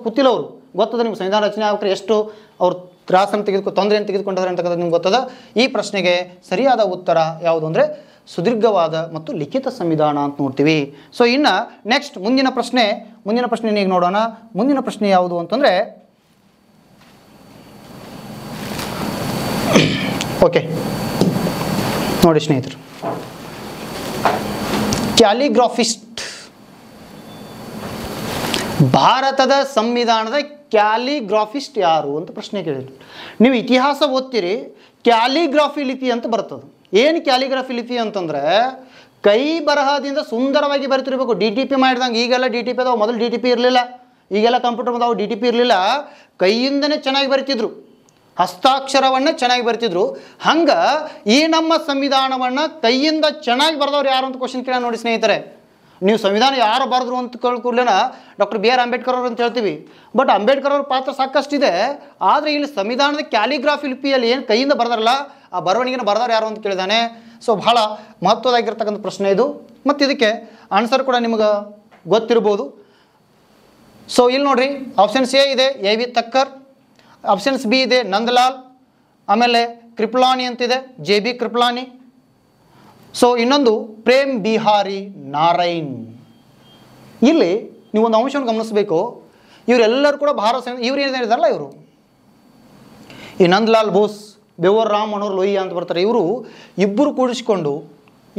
ಕೂತಿಲ್ಲ ಅವರು. ಗೊತ್ತದ ನಿಮ್ಗೆ ಸಂವಿಧಾನ ರಚನೆ ಆಗ್ರೆ ಎಷ್ಟು ಅವ್ರು ತ್ರಾಸನ್ನು ತೊಂದರೆಯನ್ನು ತೆಗೆದುಕೊಂಡಿದ್ದಾರೆ ಅಂತಕ್ಕಂಥದ್ದು ನಿಮ್ಗೆ ಗೊತ್ತದ. ಈ ಪ್ರಶ್ನೆಗೆ ಸರಿಯಾದ ಉತ್ತರ ಯಾವುದು ಅಂದರೆ ಸುದೀರ್ಘವಾದ ಮತ್ತು ಲಿಖಿತ ಸಂವಿಧಾನ ಅಂತ ನೋಡ್ತೀವಿ. ಸೊ ಇನ್ನು ನೆಕ್ಸ್ಟ್ ಮುಂದಿನ ಪ್ರಶ್ನೆ ಈಗ ನೋಡೋಣ. ಮುಂದಿನ ಪ್ರಶ್ನೆ ಯಾವುದು ಅಂತಂದರೆ, ಓಕೆ ನೋಡಿ ಸ್ನೇಹಿತರು, ಕ್ಯಾಲಿಗ್ರಾಫಿಸ್ಟ್, ಭಾರತದ ಸಂವಿಧಾನದ ಕ್ಯಾಲಿಗ್ರಾಫಿಸ್ಟ್ ಯಾರು ಅಂತ ಪ್ರಶ್ನೆ ಕೇಳಿದ್ರು. ನೀವು ಇತಿಹಾಸ ಓದ್ತೀರಿ, ಕ್ಯಾಲಿಗ್ರಾಫಿ ಲಿಪಿ ಅಂತ ಬರ್ತದೆ. ಏನು ಕ್ಯಾಲಿಗ್ರಾಫಿ ಲಿಪಿ ಅಂತಂದರೆ ಕೈ ಬರಹದಿಂದ ಸುಂದರವಾಗಿ ಬರಿತಿರ್ಬೇಕು. DTP ಮಾಡಿದಂಗೆ, ಈಗೆಲ್ಲ DTP ಅದಾವೆ, ಮೊದಲು DTP ಇರಲಿಲ್ಲ, ಈಗೆಲ್ಲ ಕಂಪ್ಯೂಟರ್ ಅದಾವೆ, DTP ಇರಲಿಲ್ಲ. ಕೈಯಿಂದನೇ ಚೆನ್ನಾಗಿ ಬರಿತಿದ್ರು, ಹಸ್ತಾಕ್ಷರವನ್ನೇ ಚೆನ್ನಾಗಿ ಬರ್ತಿದ್ರು. ಹಂಗೆ ಈ ನಮ್ಮ ಸಂವಿಧಾನವನ್ನು ಕೈಯಿಂದ ಚೆನ್ನಾಗಿ ಬರೆದವ್ರು ಯಾರು ಅಂತ ಕ್ವಶನ್ ಕೇಳ ನೋಡಿ ಸ್ನೇಹಿತರೆ. ನೀವು ಸಂವಿಧಾನ ಯಾರು ಬರೆದ್ರು ಅಂತ ಕೇಳ್ಕೊಡ್ಲೇನ ಡಾಕ್ಟರ್ BR ಅಂಬೇಡ್ಕರ್ ಅವರು ಅಂತ ಹೇಳ್ತೀವಿ. ಬಟ್ ಅಂಬೇಡ್ಕರ್ ಅವ್ರ ಪಾತ್ರ ಸಾಕಷ್ಟಿದೆ. ಆದರೆ ಇಲ್ಲಿ ಸಂವಿಧಾನದ ಕ್ಯಾಲಿಗ್ರಾಫಿ ಲಿಪಿಯಲ್ಲಿ ಏನು ಕೈಯಿಂದ ಬರೆದಾರಲ್ಲ, ಆ ಬರವಣಿಗೆನ ಬರೆದವ್ರು ಯಾರು ಅಂತ ಕೇಳಿದಾನೆ. ಸೊ ಬಹಳ ಮಹತ್ವದಾಗಿರ್ತಕ್ಕಂಥ ಪ್ರಶ್ನೆ ಇದು, ಮತ್ತು ಇದಕ್ಕೆ ಆನ್ಸರ್ ಕೂಡ ನಿಮ್ಗೆ ಗೊತ್ತಿರ್ಬೋದು. ಸೊ ಇಲ್ಲಿ ನೋಡ್ರಿ, ಆಪ್ಷನ್ಸ್ A ಇದೆ A.V. ತಕ್ಕರ್, ಆಪ್ಷನ್ಸ್ B ಇದೆ ನಂದಲಾಲ್, ಆಮೇಲೆ ಕೃಪಲಾನಿ ಅಂತಿದೆ J.B. ಕೃಪಲಾನಿ. ಸೊ ಇನ್ನೊಂದು ಪ್ರೇಮ್ ಬಿಹಾರಿ ನಾರಾಯಣ್. ಇಲ್ಲಿ ನೀವು ಒಂದು ಅಂಶವನ್ನು ಗಮನಿಸಬೇಕು, ಇವರೆಲ್ಲರೂ ಕೂಡ ಭಾರತ ಇವ್ರು ಏನಿದಾರಲ್ಲ, ಇವರು ಈ ನಂದಲಾಲ್ ಬೋಸ್, ಬೇವರ್ ರಾಮ್ ಮನೋಹರ್ ಲೋಹಿಯಾ ಅಂತ ಬರ್ತಾರೆ. ಇವರು ಇಬ್ಬರು ಕೂಡಿಸ್ಕೊಂಡು,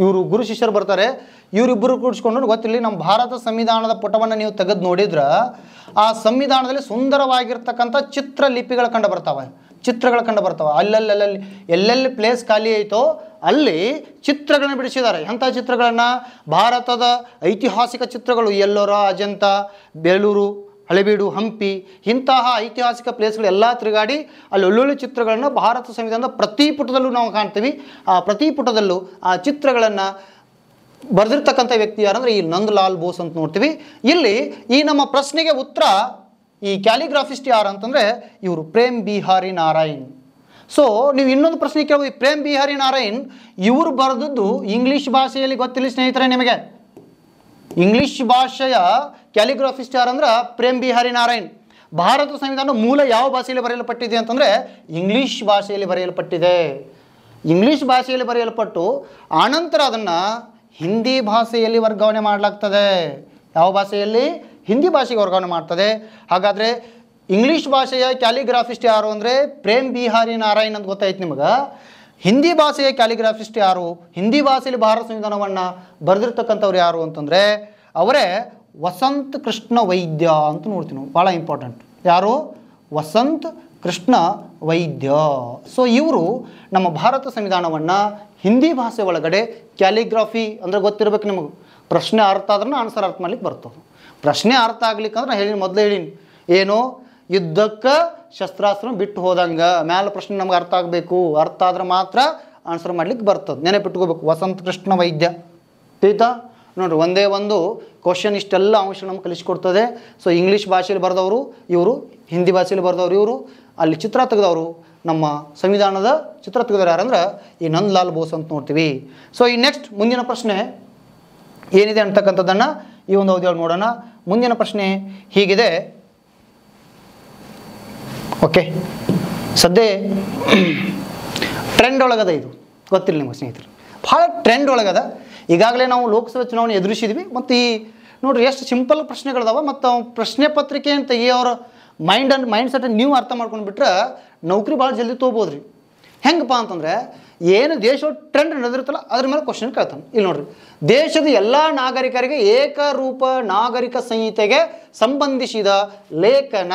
ಇವರು ಗುರು ಶಿಷ್ಯರು ಬರ್ತಾರೆ, ಇವರಿಬ್ಬರು ಕೂಡಿಸ್ಕೊಂಡು ಗೊತ್ತಿಲ್ಲ, ನಮ್ಮ ಭಾರತ ಸಂವಿಧಾನದ ಪುಟವನ್ನು ನೀವು ತೆಗೆದು ನೋಡಿದ್ರೆ ಆ ಸಂವಿಧಾನದಲ್ಲಿ ಸುಂದರವಾಗಿರ್ತಕ್ಕಂಥ ಚಿತ್ರಗಳು ಕಂಡು ಬರ್ತಾವೆ. ಅಲ್ಲಲ್ಲಿ ಎಲ್ಲೆಲ್ಲಿ ಪ್ಲೇಸ್ ಖಾಲಿ ಆಯಿತೋ ಅಲ್ಲಿ ಚಿತ್ರಗಳನ್ನು ಬಿಡಿಸಿದ್ದಾರೆ. ಅಂಥ ಚಿತ್ರಗಳನ್ನು ಭಾರತದ ಐತಿಹಾಸಿಕ ಚಿತ್ರಗಳು, ಎಲ್ಲೋರ, ಅಜಂತ, ಬೇಲೂರು, ಹಳೆಬೀಡು, ಹಂಪಿ, ಇಂತಹ ಐತಿಹಾಸಿಕ ಪ್ಲೇಸ್ಗಳು ಎಲ್ಲ ತಿರುಗಾಡಿ ಅಲ್ಲಿ ಒಳ್ಳೊಳ್ಳೆ ಚಿತ್ರಗಳನ್ನು ಭಾರತ ಸಂವಿಧಾನದ ಪ್ರತಿ ಪುಟದಲ್ಲೂ ನಾವು ಕಾಣ್ತೀವಿ. ಆ ಪ್ರತಿ ಪುಟದಲ್ಲೂ ಆ ಚಿತ್ರಗಳನ್ನು ಬರೆದಿರ್ತಕ್ಕಂಥ ವ್ಯಕ್ತಿ ಯಾರಂದರೆ ಈ ನಂದಲಾಲ್ ಬೋಸ್ ಅಂತ ನೋಡ್ತೀವಿ. ಇಲ್ಲಿ ಈ ನಮ್ಮ ಪ್ರಶ್ನೆಗೆ ಉತ್ತರ, ಈ ಕ್ಯಾಲಿಗ್ರಾಫಿಸ್ಟ್ ಯಾರು ಅಂತಂದರೆ ಇವರು ಪ್ರೇಮ್ ಬಿಹಾರಿ ನಾರಾಯಣ್. ಸೊ ನೀವು ಇನ್ನೊಂದು ಪ್ರಶ್ನೆ ಕೇಳ್ಬೋದು, ಈ ಪ್ರೇಮ್ ಬಿಹಾರಿ ನಾರಾಯಣ್ ಇವರು ಬರೆದದ್ದು ಇಂಗ್ಲೀಷ್ ಭಾಷೆಯಲ್ಲಿ. ಗೊತ್ತಿಲ್ಲ ಸ್ನೇಹಿತರೆ ನಿಮಗೆ, ಇಂಗ್ಲೀಷ್ ಭಾಷೆಯ ಕ್ಯಾಲಿಗ್ರಾಫಿಸ್ಟ್ ಯಾರಂದ್ರೆ ಪ್ರೇಮ್ ಬಿಹಾರಿ ನಾರಾಯಣ್. ಭಾರತ ಸಂವಿಧಾನ ಮೂಲ ಯಾವ ಭಾಷೆಯಲ್ಲಿ ಬರೆಯಲ್ಪಟ್ಟಿದೆ ಅಂತಂದರೆ ಇಂಗ್ಲೀಷ್ ಭಾಷೆಯಲ್ಲಿ ಬರೆಯಲ್ಪಟ್ಟಿದೆ. ಇಂಗ್ಲೀಷ್ ಭಾಷೆಯಲ್ಲಿ ಬರೆಯಲ್ಪಟ್ಟು ಆನಂತರ ಅದನ್ನು ಹಿಂದಿ ಭಾಷೆಯಲ್ಲಿ ವರ್ಗಾವಣೆ ಮಾಡಲಾಗ್ತದೆ. ಯಾವ ಭಾಷೆಯಲ್ಲಿ? ಹಿಂದಿ ಭಾಷೆಗೆ ವರ್ಗಾವಣೆ ಮಾಡ್ತದೆ. ಹಾಗಾದರೆ ಇಂಗ್ಲೀಷ್ ಭಾಷೆಯ ಕ್ಯಾಲಿಗ್ರಾಫಿಸ್ಟ್ ಯಾರು ಅಂದರೆ ಪ್ರೇಮ್ ಬಿಹಾರಿ ನಾರಾಯಣ್ ಅಂತ ಗೊತ್ತಾಯ್ತು ನಿಮಗೆ. ಹಿಂದಿ ಭಾಷೆಯ ಕ್ಯಾಲಿಗ್ರಾಫಿಸ್ಟ್ ಯಾರು, ಹಿಂದಿ ಭಾಷೆಯಲ್ಲಿ ಭಾರತ ಸಂವಿಧಾನವನ್ನು ಬರೆದಿರ್ತಕ್ಕಂಥವ್ರು ಯಾರು ಅಂತಂದರೆ ಅವರೇ ವಸಂತ್ ಕೃಷ್ಣ ವೈದ್ಯ ಅಂತ ನೋಡ್ತೀವಿ ನಾವು. ಭಾಳ ಇಂಪಾರ್ಟೆಂಟ್. ಯಾರು? ವಸಂತ್ ಕೃಷ್ಣ ವೈದ್ಯ. ಸೊ ಇವರು ನಮ್ಮ ಭಾರತ ಸಂವಿಧಾನವನ್ನು ಹಿಂದಿ ಭಾಷೆ ಒಳಗಡೆ ಕ್ಯಾಲಿಗ್ರಾಫಿ ಅಂದರೆ ಗೊತ್ತಿರಬೇಕು ನಿಮಗೆ. ಪ್ರಶ್ನೆ ಅರ್ಥ ಆದ್ರೂ ಆನ್ಸರ್ ಅರ್ಥ ಮಾಡ್ಲಿಕ್ಕೆ ಬರ್ತದೆ. ಪ್ರಶ್ನೆ ಅರ್ಥ ಆಗ್ಲಿಕ್ಕಂದ್ರೆ ಮೊದಲೇ ಹೇಳೀನಿ ಏನು, ಯುದ್ಧಕ್ಕೆ ಶಸ್ತ್ರಾಸ್ತ್ರ ಬಿಟ್ಟು ಹೋದಂಗೆ ಮ್ಯಾಲ ಪ್ರಶ್ನೆ ನಮ್ಗೆ ಅರ್ಥ ಆಗಬೇಕು. ಅರ್ಥ ಆದ್ರೆ ಮಾತ್ರ ಆನ್ಸರ್ ಮಾಡ್ಲಿಕ್ಕೆ ಬರ್ತದೆ. ನೆನಪಿಟ್ಕೋಬೇಕು, ವಸಂತ ಕೃಷ್ಣ ವೈದ್ಯ. ಆಯ್ತಾ? ನೋಡ್ರಿ, ಒಂದೇ ಒಂದು ಕ್ವಶನ್ ಇಷ್ಟೆಲ್ಲ ಅಂಶ ನಮ್ಗೆ ಕಲಿಸ್ಕೊಡ್ತದೆ. ಸೊ ಇಂಗ್ಲೀಷ್ ಭಾಷೆಯಲ್ಲಿ ಬರೆದವರು ಇವರು, ಹಿಂದಿ ಭಾಷೆಯಲ್ಲಿ ಬರೆದವರು ಇವರು, ಅಲ್ಲಿ ಚಿತ್ರ ತೆಗೆದವರು, ನಮ್ಮ ಸಂವಿಧಾನದ ಚಿತ್ರ ತೆಗೆದವರು ಯಾರಂದ್ರೆ ಈ ನಂದಲಾಲ್ ಬೋಸ್ ಅಂತ ನೋಡ್ತೀವಿ. ಸೊ ಈ ನೆಕ್ಸ್ಟ್ ಮುಂದಿನ ಪ್ರಶ್ನೆ ಏನಿದೆ ಅಂತಕ್ಕಂಥದ್ದನ್ನು ಈ ಒಂದು ಅವಧಿಯಲ್ಲಿ ನೋಡೋಣ. ಮುಂದಿನ ಪ್ರಶ್ನೆ ಹೀಗಿದೆ. ಓಕೆ, ಸದ್ಯ ಟ್ರೆಂಡ್ ಒಳಗದ, ಇದು ಗೊತ್ತಿಲ್ಲ ನಿಮಗೆ ಸ್ನೇಹಿತರು, ಭಾಳ ಟ್ರೆಂಡ್ ಒಳಗದ. ಈಗಾಗಲೇ ನಾವು ಲೋಕಸಭೆ ಚುನಾವಣೆ ಎದುರಿಸಿದ್ವಿ. ಮತ್ತು ಈ ನೋಡ್ರಿ ಎಷ್ಟು ಸಿಂಪಲ್ ಪ್ರಶ್ನೆಗಳದಾವ. ಮತ್ತು ಪ್ರಶ್ನೆ ಪತ್ರಿಕೆ ಅಂತ ತೆಗಿಯೋರ ಮೈಂಡ್ ಸೆಟ್ ನೀವು ಅರ್ಥ ಮಾಡ್ಕೊಂಡು ಬಿಟ್ರೆ ನೌಕರಿ ಭಾಳ ಜಲ್ದಿ ತೊಗೋಬೋದ್ರಿ. ಹೆಂಗಪ್ಪ ಅಂತಂದರೆ ಏನು ದೇಶ ಟ್ರೆಂಡ್ ನಡೆದಿರುತ್ತಲ್ಲ ಅದ್ರ ಮೇಲೆ ಕ್ವಶನ್ ಕೇಳ್ತಾನೆ. ಇಲ್ಲಿ ನೋಡ್ರಿ, ದೇಶದ ಎಲ್ಲ ನಾಗರಿಕರಿಗೆ ಏಕರೂಪ ನಾಗರಿಕ ಸಂಹಿತೆಗೆ ಸಂಬಂಧಿಸಿದ ಲೇಖನ.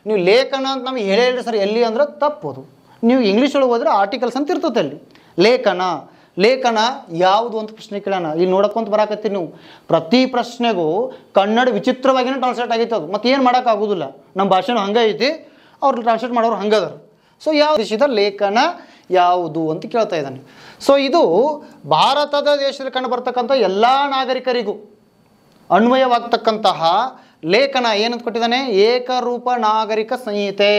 ನೀವು ಲೇಖನ ಅಂತ ನಮಗೆ ಹೇಳಿ ಸರ್ ಎಲ್ಲಿ ಅಂದ್ರೆ ತಪ್ಪೋದು. ನೀವು ಇಂಗ್ಲೀಷ್ ಒಳಗೆ ಹೋದ್ರೆ ಆರ್ಟಿಕಲ್ಸ್ ಅಂತ ಇರ್ತದೆ ಅಲ್ಲಿ. ಲೇಖನ ಯಾವುದು ಅಂತ ಪ್ರಶ್ನೆ ಕೇಳೋಣ. ಇಲ್ಲಿ ನೋಡಕ್ಕಂತ ಬರಾಕತ್ತೀರಿ ನೀವು. ಪ್ರತಿ ಪ್ರಶ್ನೆಗೂ ಕನ್ನಡ ವಿಚಿತ್ರವಾಗಿಯೇ ಟ್ರಾನ್ಸ್ಲೇಟ್ ಆಗೈತೆ ಅದು. ಮತ್ತು ಏನು ಮಾಡೋಕ್ಕಾಗೋದಿಲ್ಲ, ನಮ್ಮ ಭಾಷೆನೂ ಹಂಗೆ ಐತಿ, ಅವ್ರು ಟ್ರಾನ್ಸ್ಲೇಟ್ ಮಾಡೋರು ಹಂಗದಾರ. ಸೊ ಯಾವ ದೇಶದ ಲೇಖನ ಯಾವುದು ಅಂತ ಕೇಳ್ತಾ ಇದ್ದಾನೆ. ಸೊ ಇದು ಭಾರತದ ದೇಶದಲ್ಲಿ ಕಂಡು ಬರ್ತಕ್ಕಂಥ ಎಲ್ಲ ನಾಗರಿಕರಿಗೂ ಅನ್ವಯವಾಗ್ತಕ್ಕಂತಹ ಲೇಖನ ಏನಂತ ಕೊಟ್ಟಿದ್ದಾನೆ, ಏಕರೂಪ ನಾಗರಿಕ ಸಂಹಿತೆ.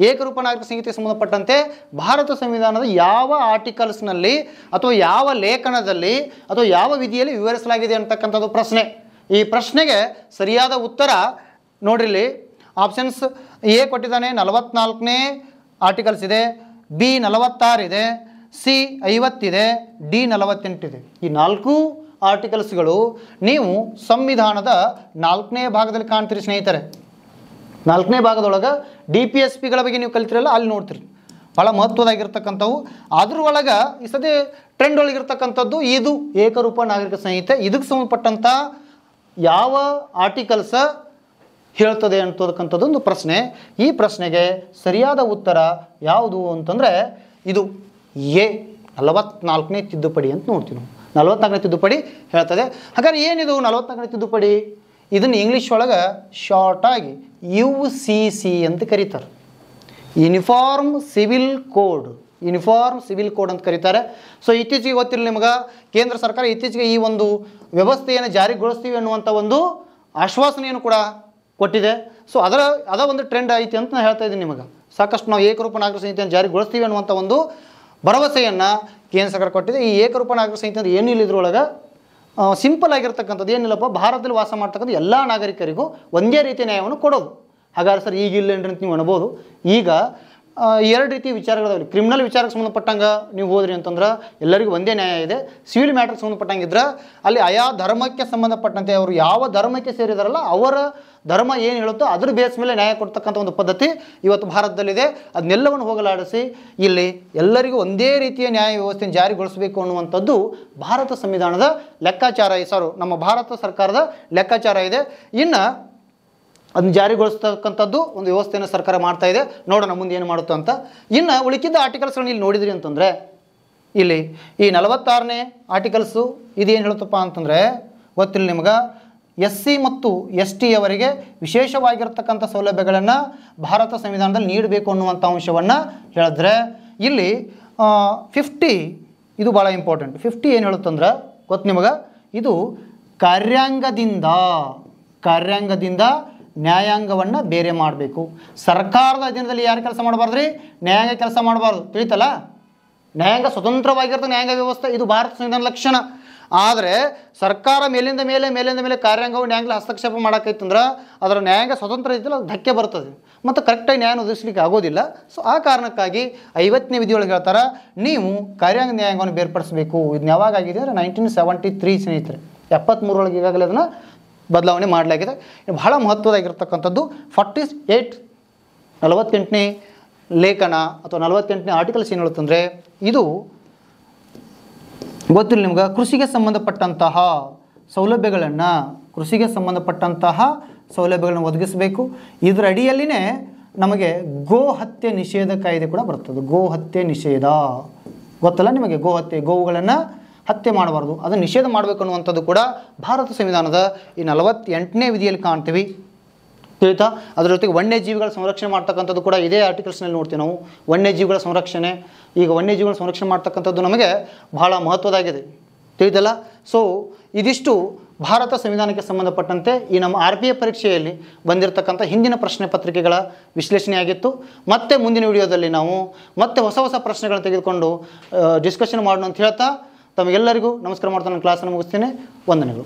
ಏಕರೂಪ ನಾಗರಿಕ ಸಂಹಿತೆಗೆ ಸಂಬಂಧಪಟ್ಟಂತೆ ಭಾರತ ಸಂವಿಧಾನದ ಯಾವ ಆರ್ಟಿಕಲ್ಸ್ನಲ್ಲಿ ಅಥವಾ ಯಾವ ಲೇಖನದಲ್ಲಿ ಅಥವಾ ಯಾವ ವಿಧಿಯಲ್ಲಿ ವಿವರಿಸಲಾಗಿದೆ ಅಂತಕ್ಕಂಥದ್ದು ಪ್ರಶ್ನೆ. ಈ ಪ್ರಶ್ನೆಗೆ ಸರಿಯಾದ ಉತ್ತರ ನೋಡ್ರಿಲ್ಲಿ, ಆಪ್ಷನ್ಸ್ ಎ ಕೊಟ್ಟಿದ್ದಾನೆ 44ನೇ ಆರ್ಟಿಕಲ್ಸ್ ಇದೆ, ಬಿ 46 ಇದೆ, ಸಿ 50 ಇದೆ, ಡಿ 48 ಇದೆ. ಈ 4 ಆರ್ಟಿಕಲ್ಸ್ಗಳು ನೀವು ಸಂವಿಧಾನದ 4ನೇ ಭಾಗದಲ್ಲಿ ಕಾಣ್ತೀರಿ ಸ್ನೇಹಿತರೆ. 4ನೇ ಭಾಗದೊಳಗೆ DPSPಗಳ ಬಗ್ಗೆ ನೀವು ಕಲಿತಿರಲ್ಲ, ಅಲ್ಲಿ ನೋಡ್ತೀರಿ. ಭಾಳ ಮಹತ್ವದಾಗಿರ್ತಕ್ಕಂಥವು. ಅದ್ರೊಳಗೆ ಈ ಸದ್ಯ ಟ್ರೆಂಡ್ ಒಳಗಿರ್ತಕ್ಕಂಥದ್ದು ಇದು ಏಕರೂಪ ನಾಗರಿಕ ಸಂಹಿತೆ. ಇದಕ್ಕೆ ಸಂಬಂಧಪಟ್ಟಂಥ ಯಾವ ಆರ್ಟಿಕಲ್ಸ್ ಹೇಳ್ತದೆ ಅಂತಕ್ಕಂಥದ್ದು ಒಂದು ಪ್ರಶ್ನೆ. ಈ ಪ್ರಶ್ನೆಗೆ ಸರಿಯಾದ ಉತ್ತರ ಯಾವುದು ಅಂತಂದರೆ ಇದು ಎ 44ನೇ ತಿದ್ದುಪಡಿ ಅಂತ ನೋಡ್ತೀವಿ ನಾವು. 44ನೇ ತಿದ್ದುಪಡಿ ಹೇಳ್ತದೆ. ಹಾಗಾದ್ರೆ ಏನಿದು 44ನೇ ತಿದ್ದುಪಡಿ? ಇದನ್ನು ಇಂಗ್ಲೀಷ್ ಒಳಗೆ ಶಾರ್ಟಾಗಿ UCC ಅಂತ ಕರೀತಾರೆ, ಯೂನಿಫಾರ್ಮ್ ಸಿವಿಲ್ ಕೋಡ್ ಅಂತ ಕರೀತಾರೆ. ಸೊ ಇತ್ತೀಚೆಗೆ ಗೊತ್ತಿರಲಿ ನಿಮಗೆ, ಕೇಂದ್ರ ಸರ್ಕಾರ ಇತ್ತೀಚೆಗೆ ಈ ಒಂದು ವ್ಯವಸ್ಥೆಯನ್ನು ಜಾರಿಗೊಳಿಸ್ತೀವಿ ಅನ್ನುವಂಥ ಒಂದು ಆಶ್ವಾಸನೆಯನ್ನು ಕೂಡ ಕೊಟ್ಟಿದೆ. ಸೊ ಅದ ಒಂದು ಟ್ರೆಂಡ್ ಐತಿ ಅಂತ ನಾನು ಹೇಳ್ತಾ ಇದ್ದೀನಿ ನಿಮಗೆ. ಸಾಕಷ್ಟು ನಾವು ಏಕರೂಪ ನಾಗರಿಕ ಸಂಹಿತೆಯನ್ನು ಜಾರಿಗೊಳಿಸ್ತೀವಿ ಅನ್ನುವಂಥ ಒಂದು ಭರವಸೆಯನ್ನು ಕೇಂದ್ರ ಸರ್ಕಾರ ಕೊಟ್ಟಿದೆ. ಈ ಏಕರೂಪ ನಾಗರಿಕ ಸಂಹಿತೆ ಅಂತ ಏನಿಲ್ಲ, ಇದ್ರೊಳಗೆ ಸಿಂಪಲ್ ಆಗಿರ್ತಕ್ಕಂಥದ್ದು ಏನಿಲ್ಲಪ್ಪ, ಭಾರತದಲ್ಲಿ ವಾಸ ಮಾಡ್ತಕ್ಕಂಥ ಎಲ್ಲ ನಾಗರಿಕರಿಗೂ ಒಂದೇ ರೀತಿಯ ನ್ಯಾಯವನ್ನು ಕೊಡೋದು. ಹಾಗಾದ್ರೆ ಸರ್ ಈಗ ಇಲ್ಲೇನ್ರಿ ಅಂತ ನೀವು ಅನ್ಬೋದು. ಈಗ 2 ರೀತಿಯ ವಿಚಾರಗಳಿದಾವೆ. ಕ್ರಿಮಿನಲ್ ವಿಚಾರಕ್ಕೆ ಸಂಬಂಧಪಟ್ಟಂಗೆ ನೀವು ಹೋದ್ರಿ ಅಂತಂದ್ರೆ ಎಲ್ಲರಿಗೂ ಒಂದೇ ನ್ಯಾಯ ಇದೆ. ಸಿವಿಲ್ ಮ್ಯಾಟ್ರಿಗೆ ಸಂಬಂಧಪಟ್ಟಂಗಿದ್ರೆ ಅಲ್ಲಿ ಆಯಾ ಧರ್ಮಕ್ಕೆ ಸಂಬಂಧಪಟ್ಟಂತೆ ಅವರು ಯಾವ ಧರ್ಮಕ್ಕೆ ಸೇರಿದಾರಲ್ಲ ಅವರ ಧರ್ಮ ಏನು ಹೇಳುತ್ತೋ ಅದ್ರ ಬೇಸ್ ಮೇಲೆ ನ್ಯಾಯ ಕೊಡ್ತಕ್ಕಂಥ ಒಂದು ಪದ್ಧತಿ ಇವತ್ತು ಭಾರತದಲ್ಲಿದೆ. ಅದನ್ನೆಲ್ಲವನ್ನು ಹೋಗಲಾಡಿಸಿ ಇಲ್ಲಿ ಎಲ್ಲರಿಗೂ ಒಂದೇ ರೀತಿಯ ನ್ಯಾಯ ವ್ಯವಸ್ಥೆಯನ್ನು ಜಾರಿಗೊಳಿಸಬೇಕು ಅನ್ನುವಂಥದ್ದು ಭಾರತ ಸಂವಿಧಾನದ ಲೆಕ್ಕಾಚಾರ. ನಮ್ಮ ಭಾರತ ಸರ್ಕಾರದ ಲೆಕ್ಕಾಚಾರ ಇದೆ. ಇನ್ನು ಅದನ್ನು ಜಾರಿಗೊಳಿಸ್ತಕ್ಕಂಥದ್ದು ಒಂದು ವ್ಯವಸ್ಥೆಯನ್ನು ಸರ್ಕಾರ ಮಾಡ್ತಾ ಇದೆ. ನೋಡೋಣ ಮುಂದೆ ಏನು ಮಾಡುತ್ತೋ ಅಂತ. ಇನ್ನು ಉಳಿಕಿದ್ದ ಆರ್ಟಿಕಲ್ಸ್ಗಳನ್ನ ಇಲ್ಲಿ ನೋಡಿದ್ರಿ ಅಂತಂದರೆ ಇಲ್ಲಿ ಈ 46ನೇ ಆರ್ಟಿಕಲ್ಸು ಇದೇನು ಹೇಳುತ್ತಪ್ಪ ಅಂತಂದರೆ ಗೊತ್ತಿಲ್ಲ ನಿಮ್ಗೆ, SC ಮತ್ತು ST ಅವರಿಗೆ ವಿಶೇಷವಾಗಿರ್ತಕ್ಕಂಥ ಸೌಲಭ್ಯಗಳನ್ನು ಭಾರತ ಸಂವಿಧಾನದಲ್ಲಿ ನೀಡಬೇಕು ಅನ್ನುವಂಥ ಅಂಶವನ್ನು ಹೇಳಿದ್ರೆ ಇಲ್ಲಿ 50 ಇದು ಭಾಳ ಇಂಪಾರ್ಟೆಂಟ್. 50 ಏನು ಹೇಳುತ್ತಂದ್ರೆ ಗೊತ್ತು ನಿಮಗೆ, ಇದು ಕಾರ್ಯಾಂಗದಿಂದ ನ್ಯಾಯಾಂಗವನ್ನು ಬೇರೆ ಮಾಡಬೇಕು. ಸರ್ಕಾರದ ಅಧೀನದಲ್ಲಿ ಯಾರು ಕೆಲಸ ಮಾಡಬಾರ್ದ್ರಿ? ನ್ಯಾಯಾಂಗ ಕೆಲಸ ಮಾಡಬಾರ್ದು, ತಿಳಿತಲ್ಲ. ನ್ಯಾಯಾಂಗ ಸ್ವತಂತ್ರವಾಗಿರ್ತಕ್ಕ ನ್ಯಾಯಾಂಗ ವ್ಯವಸ್ಥೆ ಇದು ಭಾರತ ಸಂವಿಧಾನ ಲಕ್ಷಣ. ಆದರೆ ಸರ್ಕಾರ ಮೇಲಿಂದ ಮೇಲೆ ಕಾರ್ಯಾಂಗವು ನ್ಯಾಯಾಂಗ ಹಸ್ತಕ್ಷೇಪ ಮಾಡೋಕ್ಕೈತಂದ್ರೆ ಅದರ ನ್ಯಾಯಾಂಗ ಸ್ವತಂತ್ರ ಇದ್ದಿಲ್ಲ, ಅದು ಧಕ್ಕೆ ಬರ್ತದೆ ಮತ್ತು ಕರೆಕ್ಟಾಗಿ ನ್ಯಾಯ ಒದಗಿಸ್ಲಿಕ್ಕೆ ಆಗೋದಿಲ್ಲ. ಸೊ ಆ ಕಾರಣಕ್ಕಾಗಿ 50ನೇ ವಿಧಿಯೊಳಗೆ ಹೇಳ್ತಾರೆ ನೀವು ಕಾರ್ಯಾಂಗ ನ್ಯಾಯಾಂಗವನ್ನು ಬೇರ್ಪಡಿಸಬೇಕು. ಇದನ್ನ ಯಾವಾಗ ಆಗಿದೆ ಅಂದರೆ 1973 ಸ್ನೇಹಿತರೆ, 73 ಈಗಾಗಲೇ ಅದನ್ನು ಬದಲಾವಣೆ ಮಾಡಲಾಗಿದೆ. ಬಹಳ ಮಹತ್ವದಾಗಿರ್ತಕ್ಕಂಥದ್ದು 48ನೇ ಲೇಖನ ಅಥವಾ 48ನೇ ಆರ್ಟಿಕಲ್ಸ್ ಏನು ಹೇಳುತ್ತಂದರೆ ಇದು ಗೊತ್ತಿಲ್ಲ ನಿಮ್ಗೆ, ಕೃಷಿಗೆ ಸಂಬಂಧಪಟ್ಟಂತಹ ಸೌಲಭ್ಯಗಳನ್ನು ಒದಗಿಸಬೇಕು. ಇದರ ಅಡಿಯಲ್ಲಿನೇ ನಮಗೆ ಗೋ ಹತ್ಯೆ ನಿಷೇಧ ಕಾಯ್ದೆ ಕೂಡ ಬರ್ತದೆ. ಗೋ ಹತ್ಯೆ ನಿಷೇಧ ಗೊತ್ತಲ್ಲ ನಿಮಗೆ, ಗೋವುಗಳನ್ನು ಹತ್ಯೆ ಮಾಡಬಾರ್ದು, ಅದನ್ನು ನಿಷೇಧ ಮಾಡಬೇಕು ಅನ್ನುವಂಥದ್ದು ಕೂಡ ಭಾರತ ಸಂವಿಧಾನದ ಈ 48ನೇ ವಿಧಿಯಲ್ಲಿ ಕಾಣ್ತೀವಿ, ತಿಳಿತಾ. ಅದರ ಜೊತೆಗೆ ವನ್ಯಜೀವಿಗಳ ಸಂರಕ್ಷಣೆ ಮಾಡ್ತಕ್ಕಂಥದ್ದು ಕೂಡ ಇದೇ ಆರ್ಟಿಕಲ್ಸ್ನಲ್ಲಿ ನೋಡ್ತೀವಿ ನಾವು. ವನ್ಯಜೀವಿಗಳ ಸಂರಕ್ಷಣೆ, ಈಗ ವನ್ಯಜೀವಿಗಳ ಸಂರಕ್ಷಣೆ ಮಾಡ್ತಕ್ಕಂಥದ್ದು ನಮಗೆ ಬಹಳ ಮಹತ್ವದಾಗಿದೆ, ತಿಳಿದಲ್ಲ. ಸೊ ಇದಿಷ್ಟು ಭಾರತ ಸಂವಿಧಾನಕ್ಕೆ ಸಂಬಂಧಪಟ್ಟಂತೆ ಈ ನಮ್ಮ RPF ಪರೀಕ್ಷೆಯಲ್ಲಿ ಬಂದಿರತಕ್ಕಂಥ ಹಿಂದಿನ ಪ್ರಶ್ನೆ ಪತ್ರಿಕೆಗಳ ವಿಶ್ಲೇಷಣೆ ಆಗಿತ್ತು. ಮತ್ತೆ ಮುಂದಿನ ವಿಡಿಯೋದಲ್ಲಿ ನಾವು ಮತ್ತೆ ಹೊಸ ಪ್ರಶ್ನೆಗಳನ್ನು ತೆಗೆದುಕೊಂಡು ಡಿಸ್ಕಷನ್ ಮಾಡೋಣ ಅಂತ ಹೇಳ್ತಾ ತಮಗೆಲ್ಲರಿಗೂ ನಮಸ್ಕಾರ ಮಾಡ್ತಾ ನಾನು ಕ್ಲಾಸನ್ನು ಮುಗಿಸ್ತೇನೆ. ವಂದನೆಗಳು.